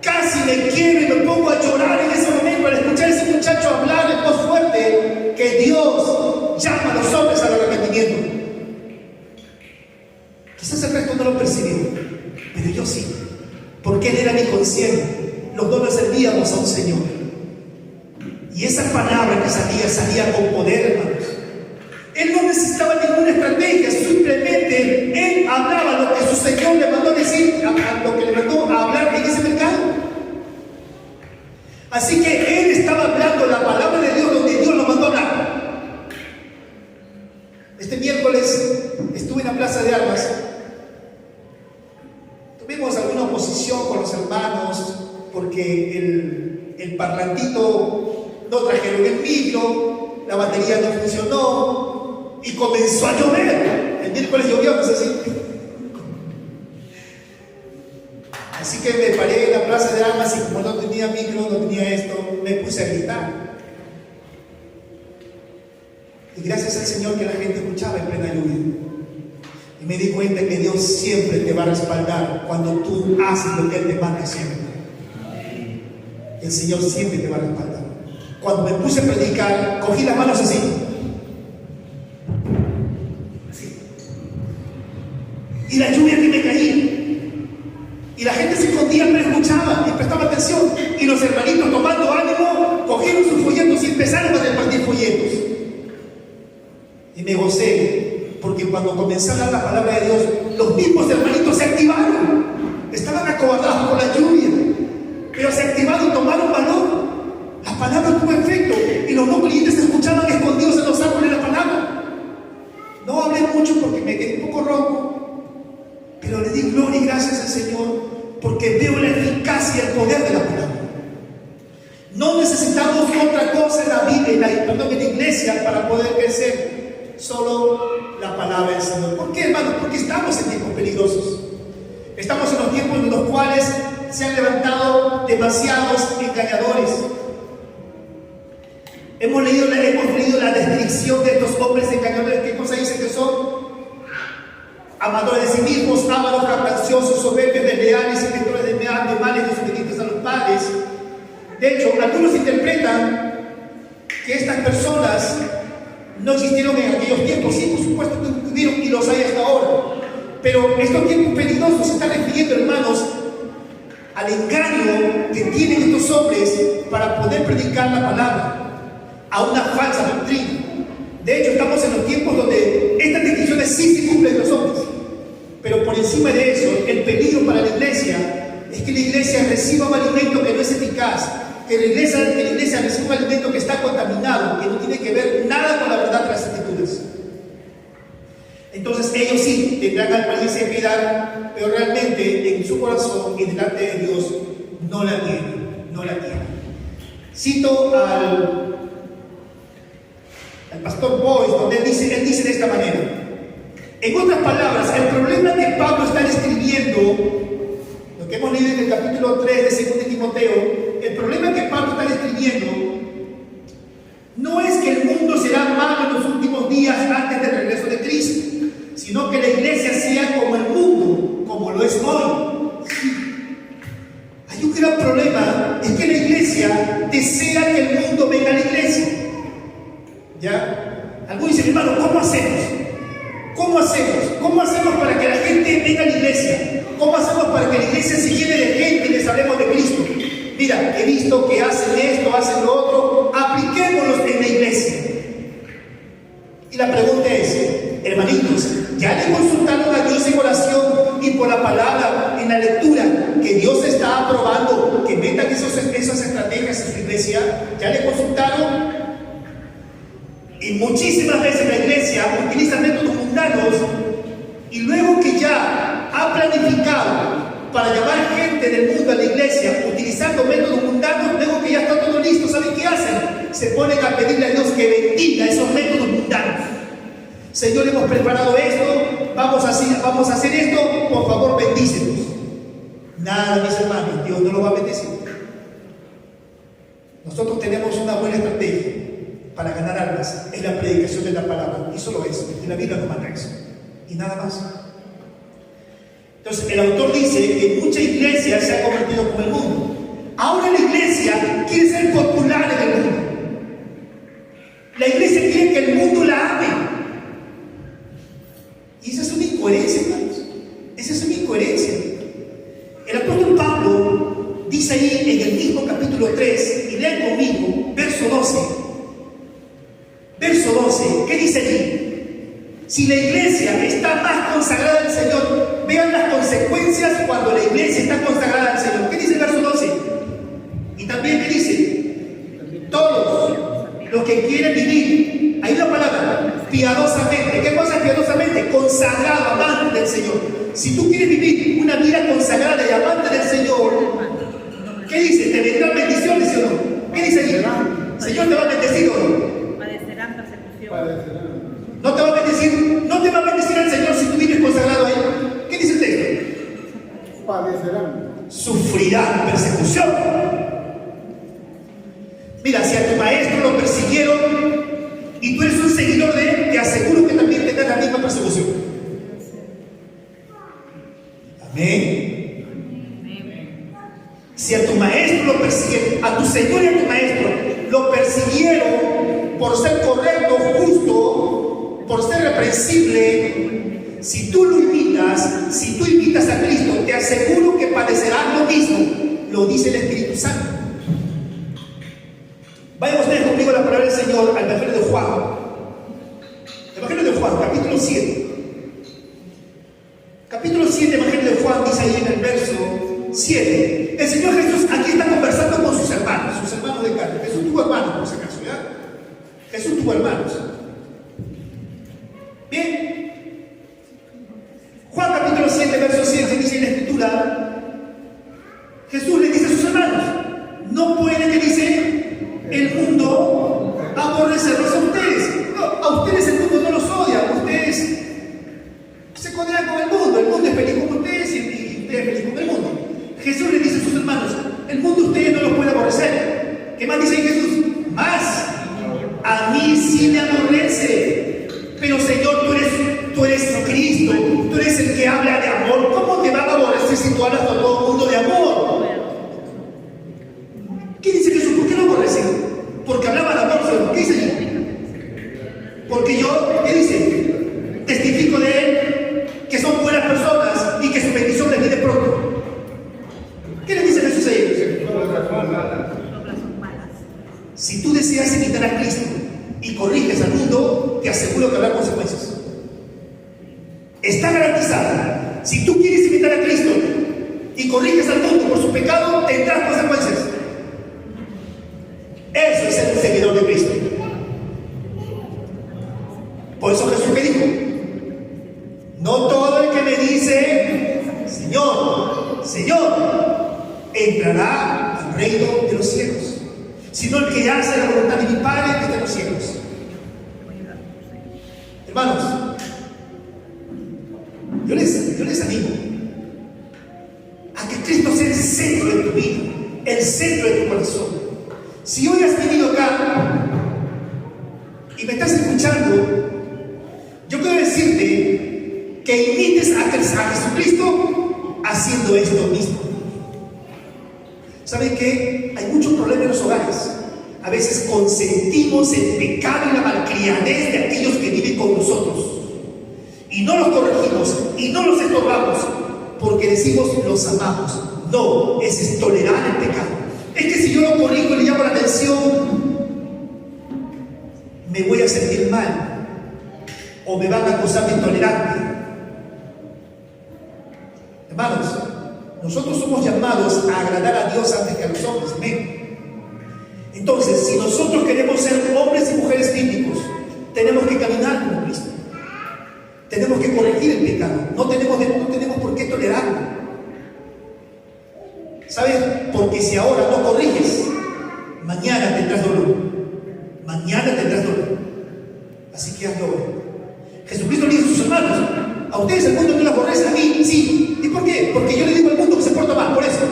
Casi me quiero y me pongo a llorar en ese momento al escuchar a ese muchacho hablar en voz fuerte que Dios llama a los hombres al arrepentimiento. Quizás el resto no lo percibió, pero yo sí, porque él era mi consciente. servíamos a un Señor. Y esa palabra que salía con poder, hermanos. Él no necesitaba ninguna estrategia, simplemente él hablaba lo que su Señor le mandó a decir, lo que le mandó a hablar en ese mercado. Así que él estaba hablando la palabra de Dios donde Dios lo mandó a hablar. Este miércoles estuve en la Plaza de Armas. Tuvimos alguna oposición con los hermanos porque el parlantito no trajeron el micro, la batería no funcionó y comenzó a llover. El miércoles llovió, no sé si. Así que me paré en la Plaza de Armas y como no tenía micro, no tenía esto, me puse a gritar. Y gracias al Señor que la gente escuchaba en plena lluvia. Y me di cuenta que Dios siempre te va a respaldar cuando tú haces lo que Él te manda siempre. El Señor siempre te va a respaldar. Cuando me puse a predicar, cogí las manos así. Así. Y la lluvia que me caía. Y la gente se escondía, pero escuchaba y prestaba atención. Y los hermanitos, tomando ánimo, cogieron sus folletos y empezaron a repartir folletos. Y me gocé, porque cuando comencé a hablar la palabra de Dios, los mismos hermanitos se activaron. Estaban acobardados por la lluvia, pero se activaron, tomaron valor. La palabra tuvo efecto y los no creyentes escuchaban escondidos en los árboles la palabra. No hablé mucho porque me quedé un poco ronco, pero le di gloria y gracias al Señor porque veo la eficacia y el poder de la palabra. No necesitamos otra cosa en la iglesia para poder crecer, solo la palabra del Señor. ¿Por qué, hermanos? Porque estamos en tiempos peligrosos. Estamos en los tiempos en los cuales se han levantado demasiados engañadores. Hemos leído la descripción de estos hombres engañadores. ¿Qué cosa dice que son? Amadores de sí mismos, ávaros, jactanciosos, soberbios, desleales, inventores de males, desobedientes a los padres. De hecho, algunos interpretan que estas personas no existieron en aquellos tiempos. Sí, por supuesto que tuvieron y los hay hasta ahora. Pero estos tiempos peligrosos se están refiriendo, hermanos, al engaño que tienen estos hombres para poder predicar la palabra, a una falsa doctrina. De hecho, estamos en los tiempos donde estas descripciones sí se cumplen en los hombres. Pero por encima de eso, el peligro para la iglesia es que la iglesia reciba un alimento que no es eficaz, que la iglesia reciba un alimento que está contaminado, que no tiene que ver nada con la verdad de las Escrituras. Entonces ellos sí tendrán apariencia de piedad, pero realmente en su corazón y delante de Dios no la tienen, no la tienen. Cito al pastor Boyce, donde él dice de esta manera. En otras palabras, el problema que Pablo está escribiendo, lo que hemos leído en el capítulo 3 de 2 Timoteo, el problema que Pablo está escribiendo no es que el mundo será malo en los últimos días antes del regreso de Cristo, sino que la iglesia sea como el mundo, como lo es hoy. Hay un gran problema, es que la iglesia desea que el mundo venga a la iglesia. ¿Ya? Algunos dicen, hermano, ¿cómo hacemos? ¿Cómo hacemos? ¿Cómo hacemos para que la gente venga a la iglesia? ¿Cómo hacemos para que la iglesia se llene de gente y les hablemos de Cristo? Mira, he visto que hacen esto, hacen lo otro, apliquémoslos en la iglesia. Y la pregunta es, hermanitos, ¿ya le consultaron a Dios en oración y por la palabra, en la lectura, que Dios está aprobando que metan esas estrategias en su iglesia? ¿Ya le consultaron? Y muchísimas veces la iglesia utiliza métodos mundanos y luego que ya ha planificado para llamar gente del mundo a la iglesia utilizando métodos mundanos, luego que ya está todo listo, ¿saben qué hacen? Se ponen a pedirle a Dios que bendiga esos métodos mundanos. Señor, hemos preparado esto, vamos a hacer esto, por favor bendícenos. Nada, mis hermanos, Dios no lo va a bendecir. Nosotros tenemos una buena estrategia para ganar almas, es la predicación de la palabra, y solo eso, y la Biblia nos manda eso, y nada más. Entonces el autor dice que mucha iglesia se ha convertido como el mundo. Ahora la iglesia quiere ser popular en el mundo. La iglesia quiere que el mundo la ame. Y esa es una incoherencia, hermanos. Esa es una incoherencia. El apóstol Pablo dice ahí en el mismo capítulo capítulo 3 y lean conmigo, verso 12. Verso 12, ¿qué dice allí? Si la iglesia está más consagrada al Señor, vean las consecuencias cuando la iglesia está consagrada al Señor. ¿Qué dice el verso 12? Y también, ¿qué dice? Todos los que quieren vivir, hay una palabra, piadosamente. ¿Qué cosa es piadosamente? Consagrado, amante del Señor. Si tú quieres vivir una vida consagrada y amante del Señor, ¿qué dice? ¿Te vendrán bendiciones, sí o no? ¿Qué dice allí? ¿Señor te va a bendecir o no? Padecerán persecución. No te va a bendecir el Señor si tú vives consagrado a Él. ¿Qué dice el texto? Padecerán. Sufrirán persecución. Mira, si a tu maestro lo persiguieron y tú eres un seguidor de él, te aseguro que también tendrás la misma persecución. Amén. Si a tu maestro lo persiguieron, a tu Señor y a tu maestro lo persiguieron por ser correcto, justo, por ser reprensible, si tú lo imitas, si tú imitas a Cristo, te aseguro que padecerás lo mismo. Lo dice el Espíritu Santo. Vayan ustedes conmigo a la palabra del Señor, al Evangelio de Juan. Evangelio de Juan, capítulo 7. Capítulo 7, Evangelio de Juan, dice ahí en el verso 7. El Señor Jesús aquí está conversando con sus hermanos de carne. Jesús tuvo hermanos, por si acaso, ¿ya? Jesús tuvo hermanos. Bien. Juan capítulo 7, verso 7, dice en la Escritura, Jesús le dice a sus hermanos, no puede, que dice, el mundo aborrecerlos a ustedes. No, a ustedes el mundo no los odia, ustedes se codean con el mundo es feliz con ustedes y ustedes feliz con el mundo. Jesús le dice a sus hermanos, el mundo ustedes no los puede aborrecer. ¿Qué más dice Jesús? Más, a mí sí me aborrece. Pero Señor, tú eres Cristo, tú eres el que habla de amor. ¿Cómo te van a aborrecer si tú hablas con todo el mundo de amor? ¿Qué dice Jesús? ¿Por qué lo aborrecen? Porque hablaba de amor. ¿Qué dice allí? Porque yo, ¿qué dice? Testifico de él que son buenas personas y que su bendición les viene pronto. ¿Qué le dice Jesús a ellos? Si tú deseas imitar a Cristo y corriges al mundo, te aseguro que habrá consecuencias. Está garantizado. Si tú quieres imitar a Cristo y corriges al mundo por su pecado, tendrás consecuencias. Eso es ser un seguidor de Cristo. Por eso Jesús me dijo, no todo el que me dice Señor, Señor, entrará al reino de los cielos, sino el que hace la voluntad de mi Padre que está en los cielos. Hermanos, yo les animo a que Cristo sea el centro de tu vida, el centro de tu corazón. Si hoy has venido acá y me estás escuchando, yo quiero decirte que imites a Jesucristo haciendo esto mismo. ¿Saben qué? Hay muchos problemas en los hogares. A veces consentimos el pecado y la malcriadez de aquellos que viven con nosotros. Y no los corregimos y no los estorbamos porque decimos los amamos. No, ese es tolerar el pecado. Es que si yo lo corrijo y le llamo la atención, me voy a sentir mal o me van a acusar de intolerante. Hermanos, nosotros somos llamados a agradar a Dios antes que a los hombres. Amén. Entonces, si nosotros queremos ser hombres y mujeres bíblicos, tenemos que caminar como Cristo. Tenemos que corregir el pecado. No tenemos por qué tolerarlo. ¿Sabes? Porque si ahora no corriges, mañana tendrás dolor. Mañana tendrás dolor. Así que hazlo hoy. Jesucristo le dice a sus hermanos, a ustedes el mundo no los aborrece, a mí sí. ¿Y por qué? Porque yo le digo al mundo que se porta mal, por eso.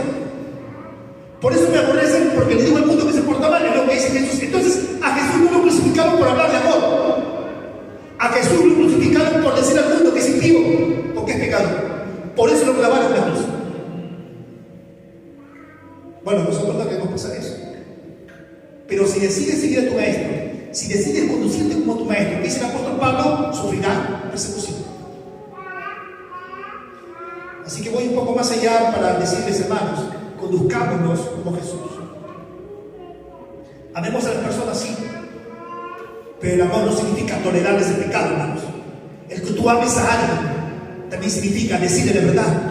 Por eso me aborrecen, porque le digo al mundo que se porta mal, es lo que dice Jesús. Entonces, a Jesús no lo crucificaron por hablar de amor. A Jesús lo crucificaron por decir al mundo que es impío, porque es pecado. Por eso lo clavaron en la cruz. Bueno, nosotros no queremos pasar eso. Pero si decides seguir a tu maestro, si decides conducirte como tu maestro, dice el apóstol Pablo, sufrirá persecución. Así que voy un poco más allá para decirles, hermanos, conduzcámonos como Jesús. Amemos a las personas, sí. Pero el amor no significa tolerarles el pecado, hermanos. El que tú ames a alguien también significa decirle la verdad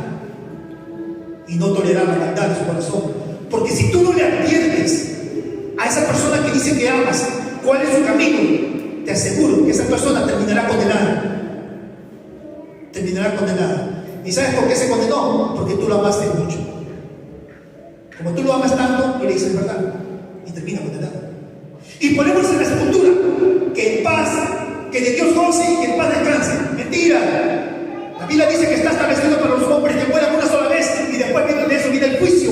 y no tolerar la maldad de su corazón. Porque si tú no le adviertes a esa persona que dice que amas cuál es su camino, te aseguro que esa persona terminará condenada. Terminará condenada. ¿Y sabes por qué se condenó? Porque tú lo amaste mucho. Como tú lo amas tanto, no le dices verdad y termina condenado. Y ponemos en la sepultura que en paz, que de Dios goce y que en paz descanse. Mentira. La Biblia dice que está establecido para los hombres que mueran una sola vez y después de eso viene el juicio.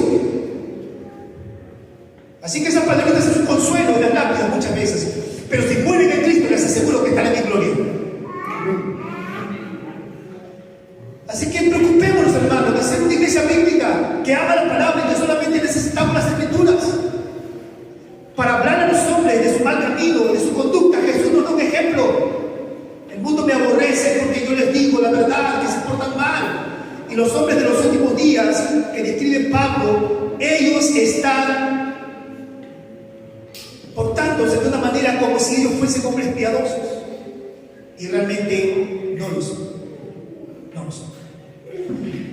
Así que esa palabra es un consuelo de la lápida muchas veces. Pero si mueren en Cristo, les aseguro que estarán en gloria. Así que preocupémonos, hermanos, de ser una iglesia bíblica que ama la palabra y que solamente necesitamos las escrituras para hablar a los hombres de su mal camino, de su conducta. Jesús nos da un ejemplo. El mundo me aborrece porque yo les digo la verdad, que se portan mal. Y los hombres de los últimos días que describe Pablo, ellos están portándose de una manera como si ellos fuesen hombres piadosos. Y realmente no lo son. No lo son.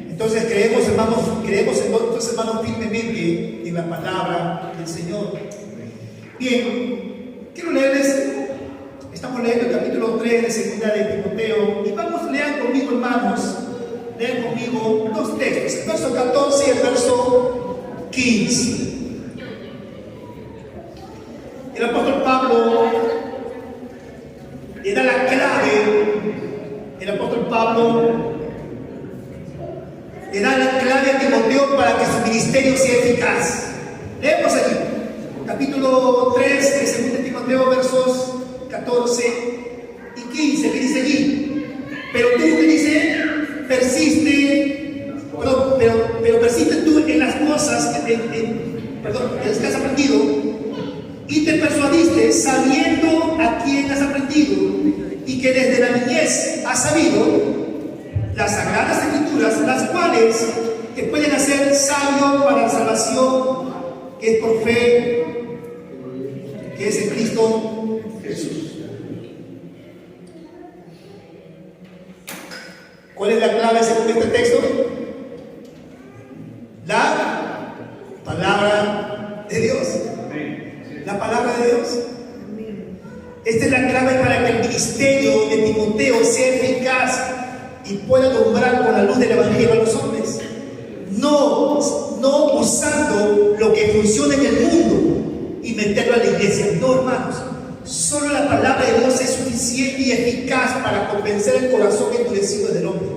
Entonces creemos, hermanos, firmemente en la palabra del Señor. Bien, quiero leerles, estamos leyendo el capítulo 3 de Segunda de Timoteo, y lean conmigo, hermanos, lean conmigo dos textos, el verso 14 y el verso 15. El apóstol Pablo le da la clave, le da la clave a Timoteo para que su ministerio sea eficaz. Leemos allí, capítulo 3 de 2 Timoteo, versos 14 y 15, que dice allí: pero tú, que dice, persiste tú en las cosas que has aprendido, y te persuadiste sabiendo a quién has aprendido, y que desde la niñez has sabido las sagradas escrituras, las cuales te pueden hacer sabio para la salvación que es por fe, que es en Cristo Jesús. ¿Cuál es la clave según este texto? La palabra de Dios. La palabra de Dios. Esta es la clave para que el ministerio de Timoteo sea eficaz y pueda alumbrar con la luz del Evangelio a los hombres. No usando lo que funciona en el mundo y meterlo a la iglesia. No, hermanos. Solo la palabra de Dios es suficiente y eficaz para convencer el corazón endurecido del hombre.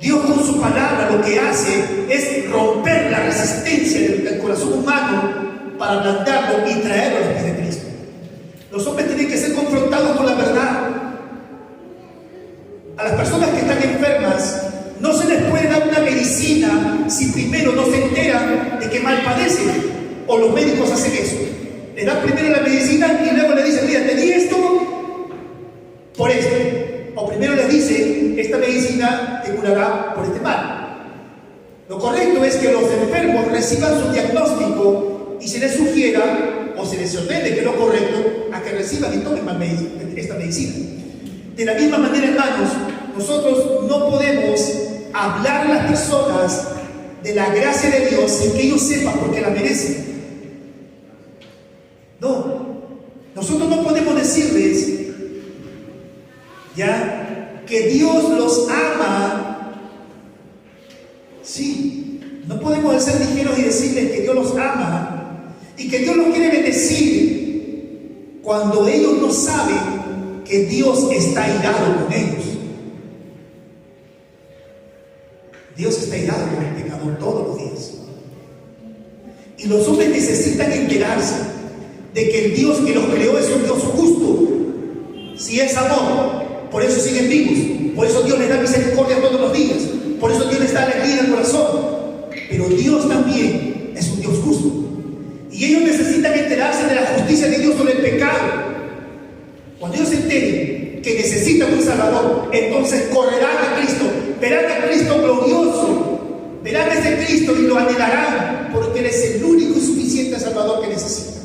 Dios con su palabra lo que hace es romper la resistencia del corazón humano para ablandarlo y traerlo a los pies de Cristo. Los hombres tienen que ser confrontados con la verdad. A las personas que están enfermas no se les puede dar una medicina si primero no se enteran de que mal padecen, o los médicos hacen eso. Le dan primero la medicina y luego le dicen: mira, te di esto por esto. O primero les dice: esta medicina te curará por este mal. Lo correcto es que los enfermos reciban su diagnóstico y se les sugiera o se les ordene, que es lo correcto, a que reciban y tomen esta medicina. De la misma manera, hermanos, nosotros no podemos hablar a las personas de la gracia de Dios sin que ellos sepan por qué la merecen. No, nosotros no podemos decirles ya que Dios los ama. Sí, no podemos ser ligeros y decirles que Dios los ama y que Dios los quiere bendecir cuando ellos no saben que Dios está airado con ellos. Dios está airado con el pecador todos los días. Y los hombres necesitan enterarse de que el Dios que los creó es un Dios justo. Si es amor, por eso siguen vivos. Por eso Dios les da misericordia todos los días. Por eso Dios les da alegría en el corazón. Pero Dios también es un Dios justo. Y ellos necesitan enterarse de la justicia de Dios sobre el pecado. Cuando ellos se enteren que necesitan un Salvador, entonces correrán a Cristo, verán a Cristo glorioso, verán a ese Cristo y lo anhelarán, porque Él es el único y suficiente Salvador que necesitan.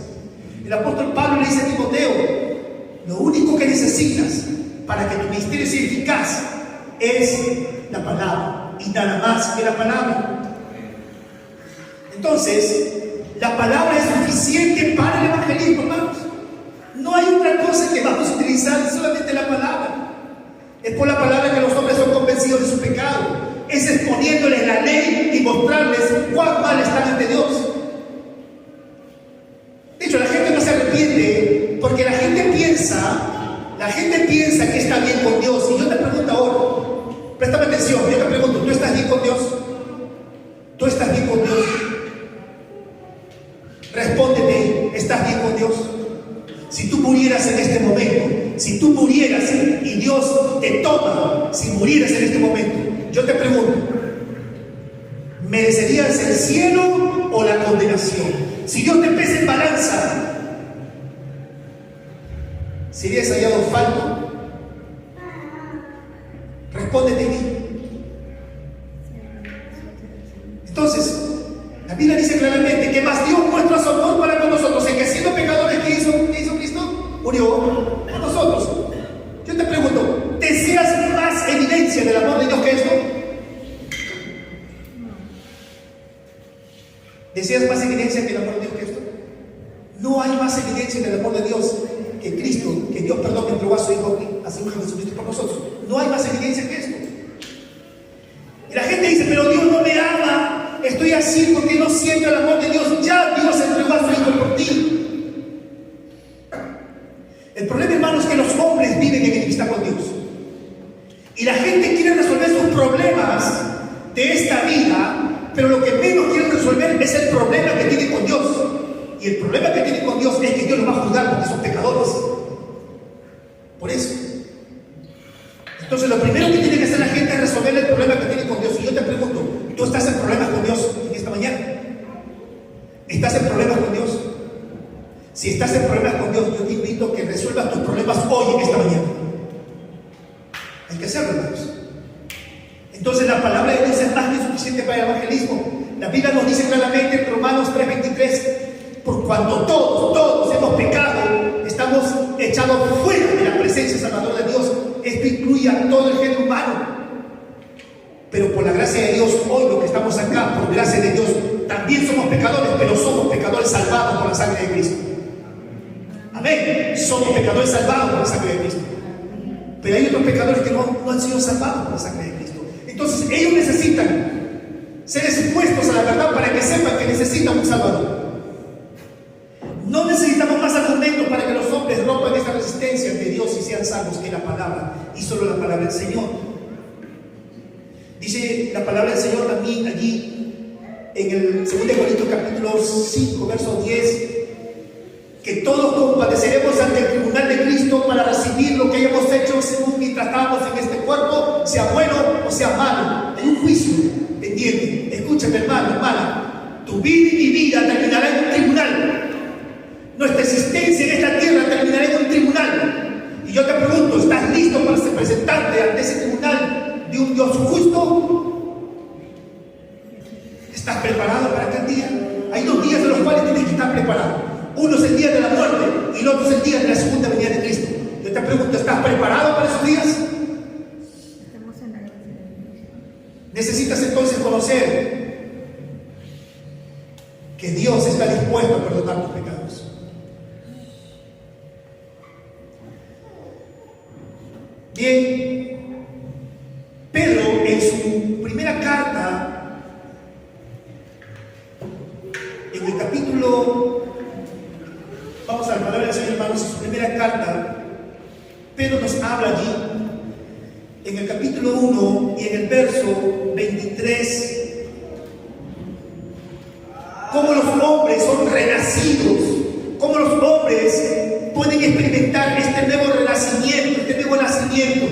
El apóstol Pablo le dice a Timoteo: lo único que necesitas para que tu ministerio sea eficaz es la palabra, y nada más que la palabra. Entonces, la palabra es suficiente para el evangelismo, hermanos. No hay otra cosa que vamos a utilizar, solamente la palabra. Es por la palabra que los hombres son convencidos de su pecado. Es exponiéndoles la ley y mostrarles cuán mal están ante Dios. De hecho, la gente no se arrepiente porque la gente piensa que está bien con Dios. Y yo te pregunto ahora, préstame atención, yo te pregunto: ¿tú estás bien con Dios? ¿Tú estás bien con Dios? Respóndeme, ¿estás bien con Dios? Si tú murieras en este momento, si tú murieras y Dios te toma, si murieras en este momento, yo te pregunto: ¿merecerías el cielo o la condenación? Si Dios te pesa en balanza, ¿serías hallado falto? Respóndete a mí. Entonces, la Biblia dice claramente que más Dios muestra su amor para con nosotros, en que siendo pecadores, ¿qué hizo Cristo? Murió por nosotros. Yo te pregunto: ¿deseas más evidencia del amor de Dios que esto? ¿Deseas más evidencia que el amor de Dios que esto? No hay más evidencia del amor de Dios que Cristo, que Dios, entregó a su Hijo Jesucristo por nosotros. No hay más evidencia que esto. Y la gente dice: pero Dios no me ama, estoy así porque no siento el amor de Dios. Ya Dios entregó a su Hijo por ti. El problema, hermanos, es que los hombres viven en enemistad con Dios. Y la gente quiere resolver sus problemas de esta vida, pero lo que menos quieren resolver es el problema que tienen con Dios. Y el problema que tienen con Dios es que Dios los va a juzgar porque son pecadores. Por eso. Entonces, lo primero que tiene que hacer la gente es resolver el problema que tiene con Dios. Y yo te pregunto: ¿tú estás en problemas con Dios en esta mañana? ¿Estás en problemas con Dios? Si estás en problemas con Dios, yo te invito a que resuelvas tus problemas hoy, en esta mañana. Hay que hacerlo, hermanos. Entonces, la palabra de Dios es más que suficiente para el evangelismo. La Biblia nos dice claramente en Romanos 3:23: por cuanto todos hemos pecado, estamos echados fuera de la presencia salvadora de Dios. Esto incluye a todo el género humano. Pero por la gracia de Dios, hoy los que estamos acá, por gracia de Dios, también somos pecadores, pero somos pecadores salvados por la sangre de Cristo. Amén. Somos pecadores salvados por la sangre de Cristo. Pero hay otros pecadores que no han sido salvados por la sangre de Cristo. Entonces ellos necesitan ser expuestos a la verdad para que sepan que necesitan un Salvador. No necesitamos más argumentos para que los hombres rompan esta resistencia ante Dios y sean salvos que la palabra, y solo la palabra del Señor. Dice la palabra del Señor también allí en el 2 Corintios capítulo 5 verso 10, que todos compadeceremos ante el tribunal de Cristo para recibir lo que hayamos hecho según mientras estamos en este cuerpo, sea bueno o sea malo. Hay un juicio pendiente. Escúchame, hermano, hermana, tu vida y mi vida terminará en un tribunal. Nuestra existencia en esta tierra terminará en un tribunal. Y yo te pregunto: ¿estás listo para ser presentante ante ese tribunal de un Dios justo? ¿Estás preparado para aquel día? Hay 2 días de los cuales tienes que estar preparado. Uno es el día de la muerte y el otro es el día de la segunda venida de Cristo. Yo te pregunto: ¿estás preparado para esos días? Necesitas entonces conocer que Dios está dispuesto a perdonar tus pecados. Bien, Pedro en su primera carta, en el capítulo, vamos a la palabra del Señor, hermanos, en su primera carta, Pedro nos habla allí, en el capítulo 1 y en el verso 23, cómo los hombres son renacidos, cómo los hombres pueden experimentar este nuevo renacimiento, este nuevo nacimiento.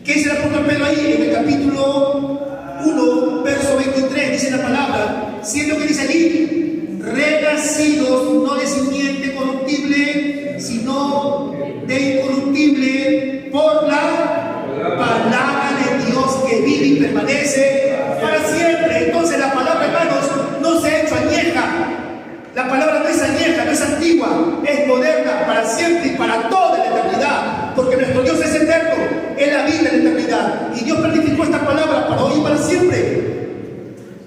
¿Qué dice el apóstol Pedro ahí? En el capítulo 1, verso 23, dice la palabra, siendo que dice allí: renacidos no de simiente corruptible, sino de incorruptible, por la palabra de Dios que vive y permanece para siempre. Entonces la palabra, hermanos, no se ha hecho añeja. La palabra no es añeja, no es antigua. antigua, es moderna, para siempre y para toda la eternidad, porque nuestro Dios es eterno, Él habita en la eternidad, y Dios planificó esta palabra para hoy y para siempre.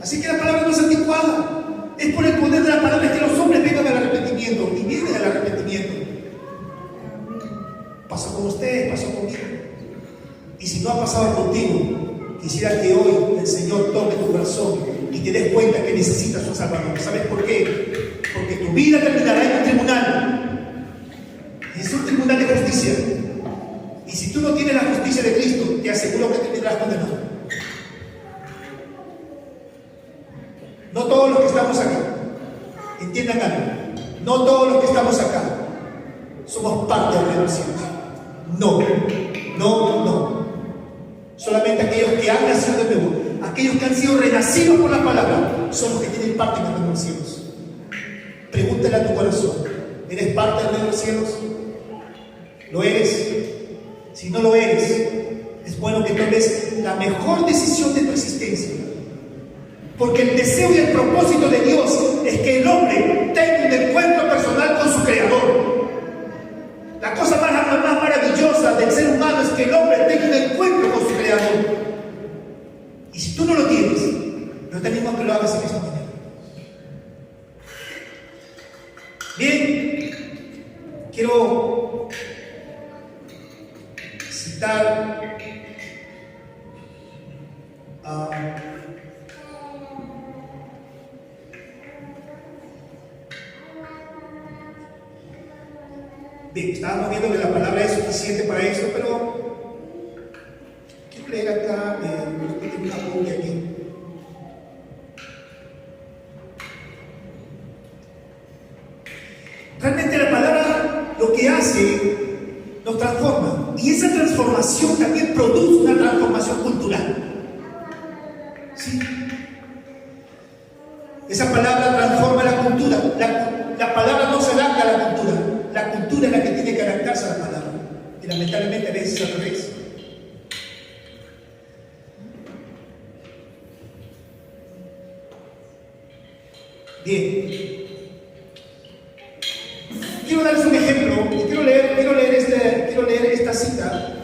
Así que la palabra no es anticuada, es por el poder de la palabra que los hombres vengan al arrepentimiento, y vienen al arrepentimiento. Pasó con ustedes, pasó conmigo. Y si no ha pasado contigo, quisiera que hoy el Señor tome tu corazón y te des cuenta que necesitas un Salvador. ¿Sabes por qué? Porque tu vida terminará en un tribunal. Es un tribunal de justicia. Y si tú no tienes la justicia de Cristo, te aseguro que terminarás condenado. No todos los que estamos acá, entiendan algo, no todos los que estamos acá somos parte del reino de los cielos. No. Solamente aquellos que han nacido de nuevo, aquellos que han sido renacidos por la palabra, son los que tienen parte en el reino de los cielos. Pregúntale a tu corazón, ¿eres parte del reino de los cielos? ¿Lo eres? Si no lo eres, es bueno que tomes la mejor decisión de tu existencia. Porque el deseo y el propósito de Dios es que el hombre tenga un encuentro personal con su Creador. La cosa más maravillosa del ser humano es que el hombre tenga un encuentro con su Creador. Y si tú no lo tienes, yo te animo a que lo hagas en esta manera. Bien, quiero citar a bien, estábamos viendo que la palabra es suficiente para esto, pero quiero leer acá, tengo una copia aquí. Realmente la palabra lo que hace, nos transforma. Y esa transformación también produce una transformación cultural. ¿Sí? Esa palabra transforma la cultura. La palabra no se adapta a la cultura. La cultura es la que tiene que adaptarse a la palabra. Y lamentablemente a veces al revés. Bien. Quiero darles un ejemplo. Quiero leer esta cita.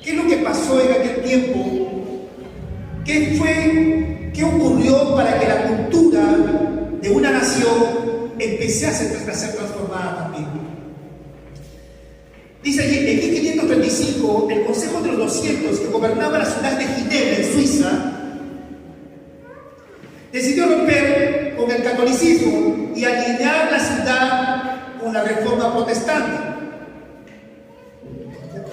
¿Qué es lo que pasó en aquel tiempo? ¿Qué ocurrió para que la cultura de una nación empezase a ser transformada también? Dice allí, en 1535, el Consejo de los 200, que gobernaba la ciudad de Ginebra, en Suiza, decidió romper con el catolicismo y alinear la ciudad con la reforma protestante.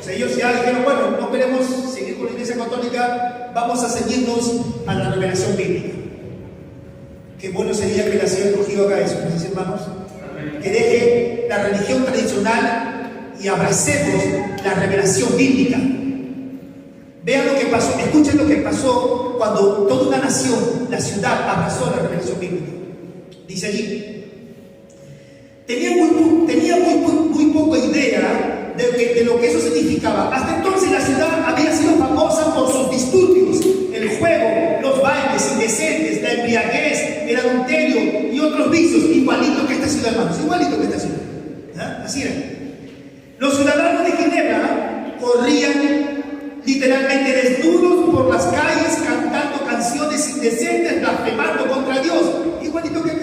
Ellos ya dijeron, bueno, no queremos seguir con la Iglesia Católica, vamos a seguirnos a la revelación bíblica. Qué bueno sería que la Señor cogido haga eso, mis hermanos, que deje la religión tradicional y abracemos la revelación bíblica. Vean lo que pasó, escuchen lo que pasó cuando toda una nación, la ciudad, abrazó la revelación bíblica. Dice allí, tenía muy poca idea de lo que eso significaba. Hasta entonces la ciudad había sido famosa por sus disturbios, el juego, los bailes indecentes, la embriaguez, el adulterio y otros vicios, igualito que esta ciudad, hermanos, igualito que esta ciudad. ¿Ah? Así era. Los ciudadanos de Ginebra corrían literalmente desnudos por las calles cantando canciones indecentes, blasfemando contra Dios, igualito que acá.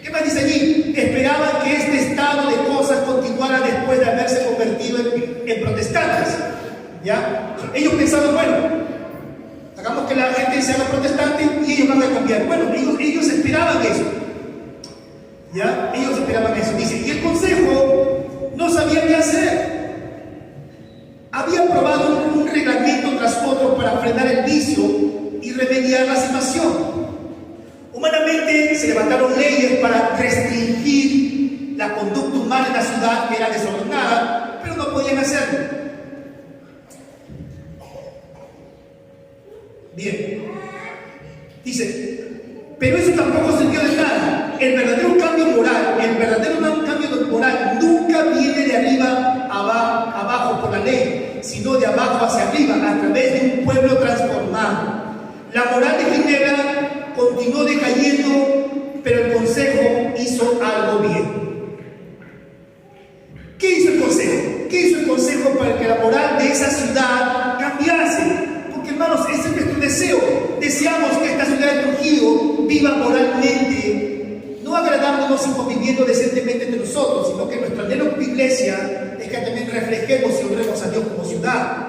¿Qué más dice allí? Esperaban que este estado de cosas continuara después de haberse convertido en protestantes. ¿Ya? Ellos pensaban, bueno, hagamos que la gente se haga protestante y ellos van a cambiar. Bueno, ellos esperaban eso. ¿Ya? Ellos esperaban eso. Dice, y el consejo no sabía qué hacer. Había aprobado un reglamento tras otro para frenar el vicio y remediar la situación. Humanamente se levantaron leyes para restringir la conducta humana en la ciudad, que era desordenada, pero no podían hacerlo. Bien. Dice, pero eso tampoco sirvió de nada. El verdadero cambio moral nunca viene de arriba abajo por la ley, sino de abajo hacia arriba, a través de un pueblo transformado. La moral de Ginebra continuó decayendo, pero el consejo hizo algo bien. amándonos y conviviendo decentemente entre nosotros, sino que nuestro anhelo como iglesia es que también reflejemos y honremos a Dios como ciudad.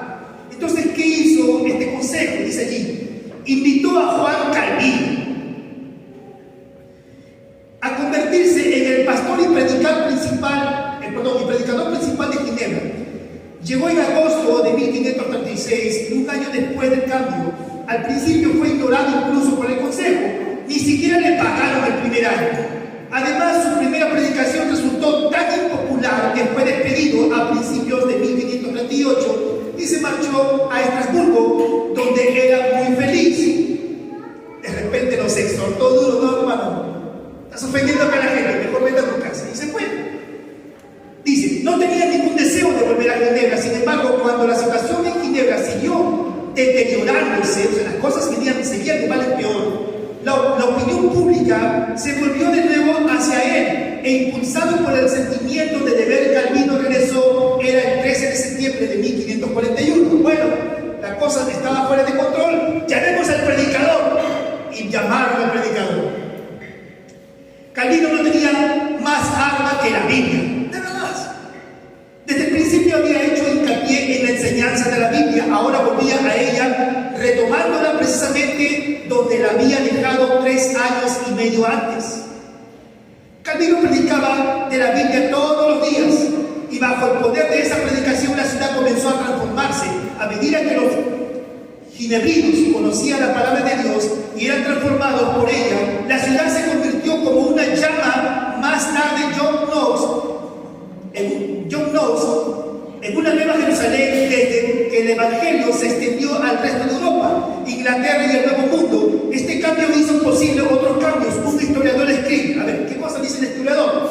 Entonces, ¿qué hizo este consejo? Dice allí, invitó a Juan Calvino a convertirse en el pastor y predicador principal de Ginebra. Llegó en agosto de 1536, un año después del cambio. Al principio fue ignorado incluso por el consejo, ni siquiera le pagaron el primer año. Además, su primera predicación resultó tan impopular que fue despedido a principios de 1538 y se marchó a Estrasburgo, donde era muy feliz. De repente los exhortó duro: no, hermano, estás ofendiendo acá a la gente, mejor vete a tu casa. Y se fue. Dice, no tenía ningún deseo de volver a Ginebra. Sin embargo, cuando la situación en Ginebra siguió deteriorándose, o sea, las cosas seguían de mal en peor, la opinión pública se volvió de nuevo hacia él, e impulsado por el sentimiento de deber, Calvino regresó. Era el 13 de septiembre de 1541. Bueno, la cosa estaba fuera de control. Llamemos al predicador. Y llamaron al predicador. Calvino no tenía más arma que la Biblia, nada más. Desde el principio había hecho hincapié en la enseñanza de la Biblia, ahora volvía a ella, retomándola precisamente donde la había dejado 3 años y medio antes. Calvino predicaba de la Biblia todos los días, y bajo el poder de esa predicación la ciudad comenzó a transformarse. A medida que los ginebrinos conocían la palabra de Dios y eran transformados por ella, la ciudad se convirtió como una llama. Más tarde John Knox, en una nueva Jerusalén, desde que el Evangelio se extendió al resto de Europa, Inglaterra y el Nuevo Mundo. Este cambio hizo posible otros cambios. Un historiador escribe, a ver, ¿qué cosa dice el historiador?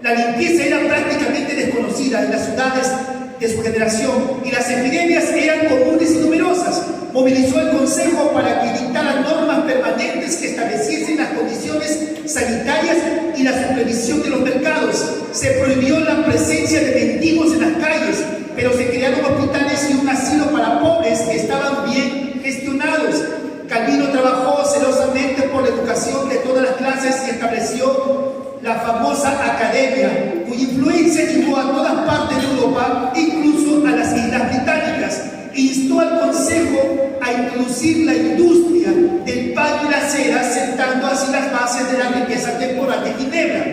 La limpieza era prácticamente desconocida en las ciudades de su generación y las epidemias eran comunes y numerosas. Movilizó el Consejo para que dictaran normas permanentes que estableciesen las condiciones sanitarias y la supervisión de los mercados. Se prohibió la presencia de mendigos en las calles, pero se crearon hospitales y un asilo para pobres que estaban bien gestionados. Calvino trabajó celosamente por la educación de todas las clases y estableció la famosa academia, cuya influencia llegó a todas partes de Europa, incluso a las Islas Británicas. Instó al Consejo a introducir la industria del pan y la seda, sentando así las bases de la riqueza temporal de Ginebra.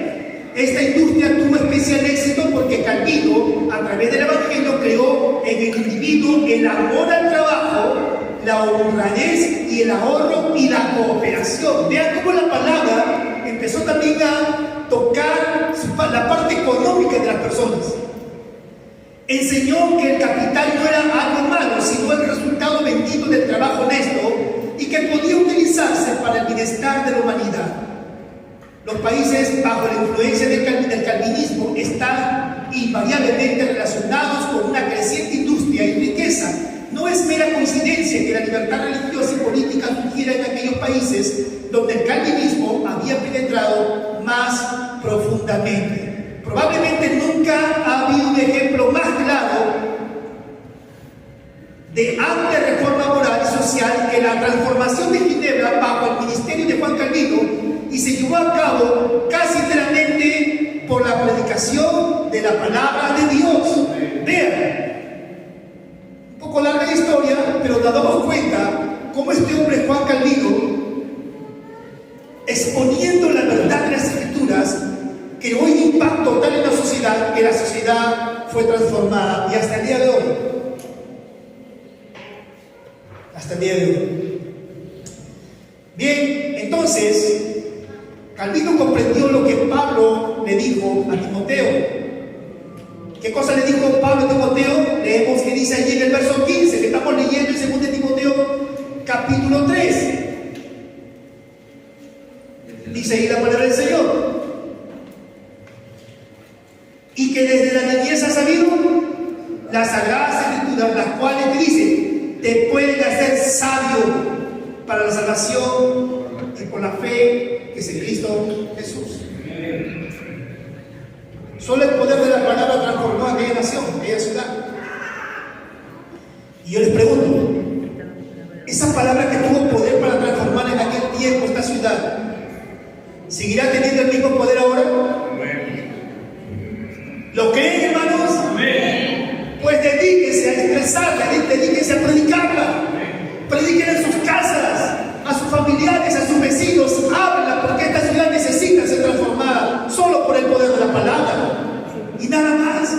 Esta industria tuvo especial éxito porque Calvino, a través del Evangelio, creó en el individuo el amor al trabajo, la honradez y el ahorro y la cooperación. Vean cómo la palabra empezó también a tocar la parte económica de las personas. Enseñó que el capital no era algo malo, sino el resultado bendito del trabajo honesto y que podía utilizarse para el bienestar de la humanidad. Los países bajo la influencia del calvinismo están invariablemente relacionados con una creciente industria y riqueza. No es mera coincidencia que la libertad religiosa y política surgiera en aquellos países donde el calvinismo había penetrado más profundamente. Probablemente nunca ha habido un ejemplo más claro de amplia reforma moral y social que la transformación de Ginebra bajo el ministerio de Juan Calvino, y se llevó a cabo casi enteramente por la predicación de la palabra de Dios. Vean, un poco larga la historia, pero nos damos cuenta cómo este hombre Juan Calvino, exponiendo la verdad de las Escrituras, creó un impacto tal en la sociedad que la sociedad fue transformada, y hasta el día de hoy. Hasta el día de hoy. Bien, entonces, Calvino comprendió lo que Pablo le dijo a Timoteo. ¿Qué cosa le dijo Pablo a Timoteo? Leemos que dice allí en el verso 15, que estamos leyendo en 2 Timoteo capítulo 3. Dice ahí la palabra del Señor. Y que desde la niñez has sabido las sagradas Escrituras, las cuales te dicen, te pueden hacer sabio para la salvación y por la fe que es en Cristo Jesús. Solo el poder de la palabra transformó a aquella nación, a aquella ciudad. Y yo les pregunto, esa palabra que tuvo poder para transformar en aquel tiempo esta ciudad, ¿seguirá teniendo el mismo poder ahora? ¿Lo creen, hermanos? Pues dedíquense a expresarla, dedíquense a predicarla. Prediquen en sus casas, a sus familiares, a sus vecinos. Háblenla, porque esta ciudad necesita ser transformada solo por el poder de la palabra y nada más.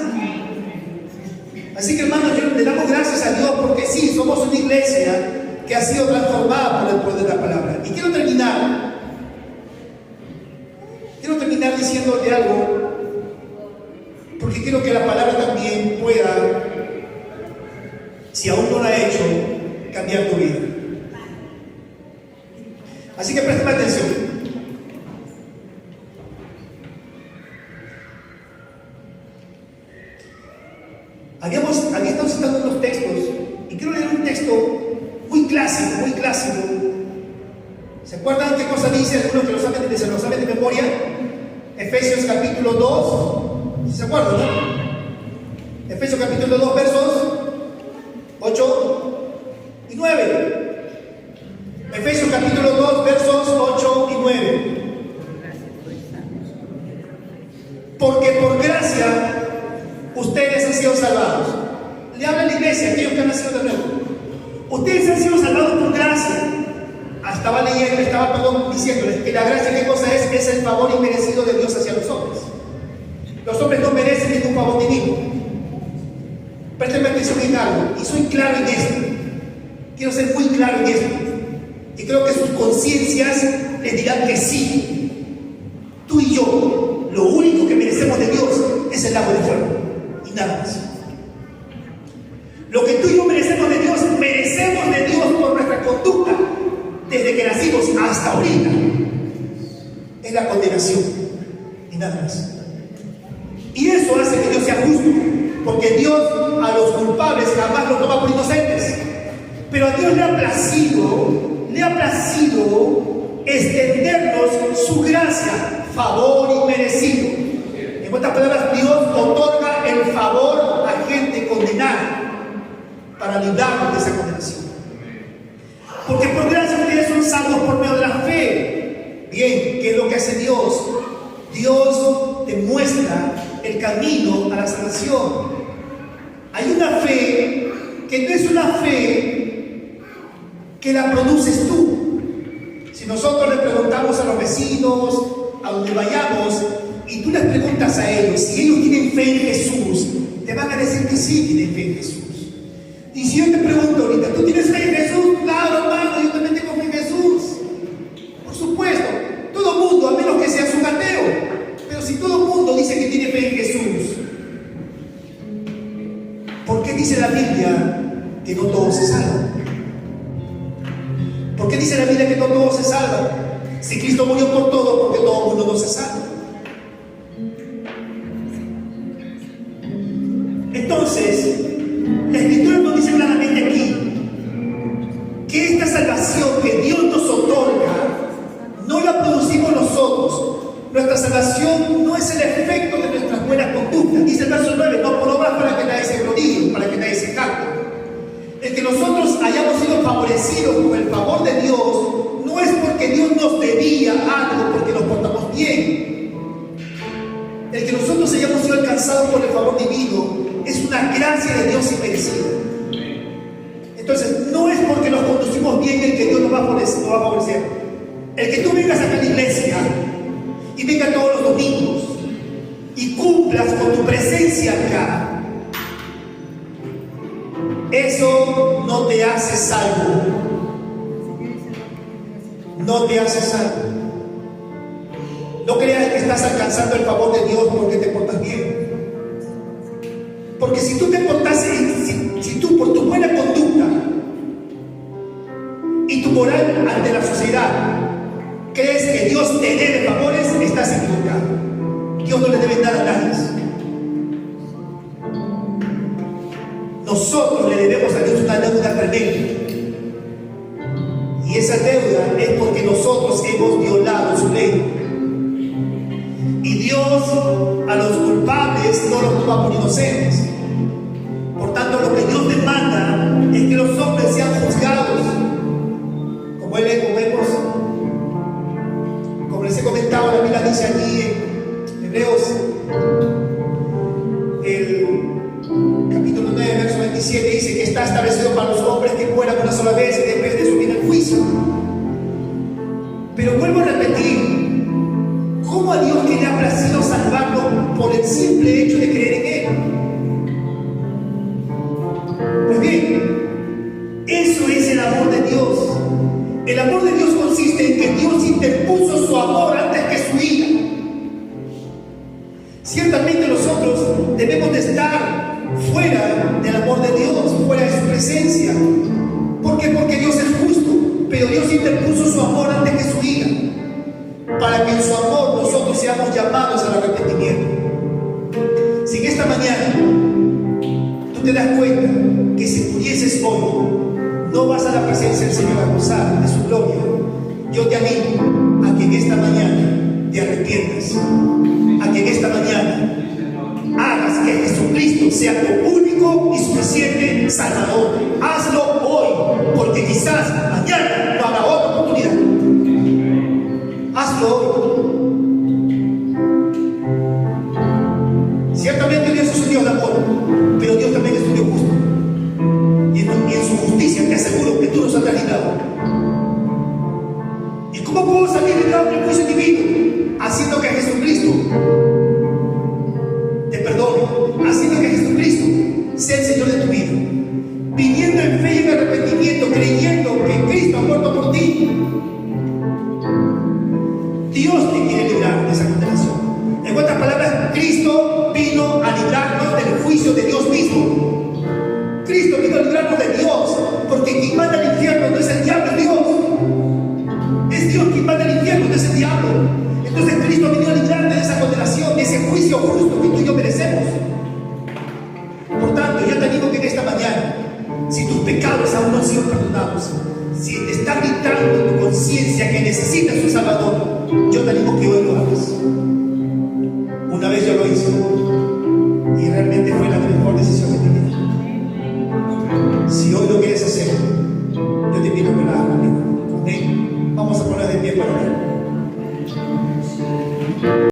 Así que, hermanos, le damos gracias a Dios porque sí, somos una iglesia que ha sido transformada por el poder de la palabra. Y quiero terminar diciéndote algo, porque quiero que la palabra también pueda, si aún no la ha hecho, cambiar tu vida. Así que préstame atención. Habíamos citando unos textos, y quiero leer un texto muy clásico, muy clásico. ¿Se acuerdan qué cosa dice? Algunos que se lo saben de memoria. Efesios capítulo 2, ¿se acuerdan, no? Efesios capítulo 2, versos 8 y 9. Efesios capítulo 2, versos 8 y 9. Porque por gracia ustedes han sido salvados. Le habla a la iglesia, aquellos que han nacido de nuevo. Ustedes han sido salvados por gracia. Estaba diciéndoles que la gracia, ¿qué cosa es? Es el favor inmerecido de Dios hacia los hombres. Los hombres no merecen ningún favor divino. Préstenme atención en algo, y soy claro en esto. Quiero ser muy claro en esto. Y creo que sus conciencias les dirán que sí. Tú y yo, lo único que merecemos de Dios es el lago de fuego, y nada más. Lo que tú y yo merecemos de Dios por nuestra conducta, desde que nacimos hasta ahorita, es la condenación, y nada más. Y eso hace que Dios sea justo, porque Dios a los culpables jamás los toma por inocentes. Pero a Dios le ha placido extendernos su gracia, favor inmerecido. En otras palabras, Dios otorga el favor a gente condenada para librarnos de esa condenación. Porque por gracia ustedes son salvos por medio de la fe. Bien, ¿qué es lo que hace Dios? Dios te muestra el camino a la salvación. Hay una fe que no es una fe que la produces tú. Si nosotros le preguntamos a los vecinos, a donde vayamos, y tú les preguntas a ellos si ellos tienen fe en Jesús, te van a decir que sí tienen fe en Jesús. Y si yo te pregunto ahorita, ¿tú tienes fe en Jesús? Claro, hermano, yo también tengo fe en Jesús. Por supuesto, todo mundo, a menos que seas un ateo. Pero si todo el mundo dice que tiene fe en Jesús, ¿por qué dice la Biblia que no todos se salvan? ¿Por qué dice la Biblia que no todos se salvan? Si Cristo murió por todo, ¿por qué todo el mundo no se salva? Entonces, la Escritura nos dice claramente aquí que esta salvación que Dios nos otorga no la producimos nosotros. Nuestra salvación no es el efecto de nuestras buenas conductas. Dice el verso 9, no por obras para que nadie se gloríe, para que nadie se jacte. El que nosotros hayamos sido favorecidos con el favor de Dios no es porque Dios nos debía algo, porque nos portamos bien. El que nosotros hayamos sido alcanzados por el favor divino es una gracia de Dios inmerecida. Entonces, no es porque nos conducimos bien el que Dios nos va a favorecer. El que tú vengas acá a la iglesia y vengas todos los domingos y cumplas con tu presencia acá, eso no te hace salvo. No te hace salvo. No creas que estás alcanzando el favor de Dios porque te portas bien. Porque si tú te portas, si tú por tu buena conducta y tu moral ante la sociedad crees que Dios te debe favores, estás equivocado. Dios no le debe nada a nadie. Nosotros le debemos a Dios una deuda tremenda. Y esa deuda es porque nosotros hemos violado su ley. Y Dios a los culpables no los toma por inocentes. Por tanto, lo que Dios demanda es que los hombres sean juzgados. Como les he comentado, la Biblia dice allí en Hebreos, el capítulo 9, verso 27, dice que está establecido para los hombres que mueran una sola vez y después de eso viene el juicio. Pero vuelvo a repetir, ¿cómo a Dios que le ha placido salvarlo por el simple hecho de creer en Él? Pues bien, eso es el amor de Dios. El amor de Dios consiste en que Dios interpuso su amor antes que su ira. Ciertamente nosotros debemos de estar fuera del amor de Dios, fuera de su presencia. ¿Por qué? Porque Dios es justo, pero Dios interpuso su amor antes que su ira, para que en su amor nosotros seamos llamados al arrepentimiento. Si en esta mañana tú te das cuenta que si pudieses hoy no vas a la presencia del Señor a gozar de su gloria, yo te animo a que en esta mañana te arrepientas, a que en esta mañana hagas que Jesucristo sea tu único y suficiente Salvador. Hazlo hoy, porque quizás mañana no habrá otra oportunidad. Hazlo hoy. Ciertamente Dios es un Dios de amor, pero Dios también es un Dios justo. Y en su justicia te aseguro que tú no saldrás librado. ¿Y cómo puedo salir librado del juicio divino? Haciendo que Jesucristo te perdone, haciendo que Jesucristo sea el Señor de tu vida, viviendo en fe y en arrepentimiento, creyendo que Cristo ha muerto por ti. Dios te quiere librar de esa condenación. En otras palabras, Cristo vino a librarnos del juicio de Dios mismo. Cristo vino a librarnos de Dios, porque quien manda al infierno no es el diablo, es Dios. Es Dios quien manda al infierno, no es el diablo. Entonces Cristo vino a librarnos de esa condenación, de ese juicio justo que tú y yo merecemos. Por tanto, yo te animo que en esta mañana, si tus pecados aún no han sido perdonados, si te está gritando tu conciencia que necesitas un Salvador, yo te animo que hoy lo hagas. Una vez yo lo hice y realmente fue la mejor decisión de mi vida. Si hoy lo quieres hacer, yo te pido que lo hagas conmigo. Amén.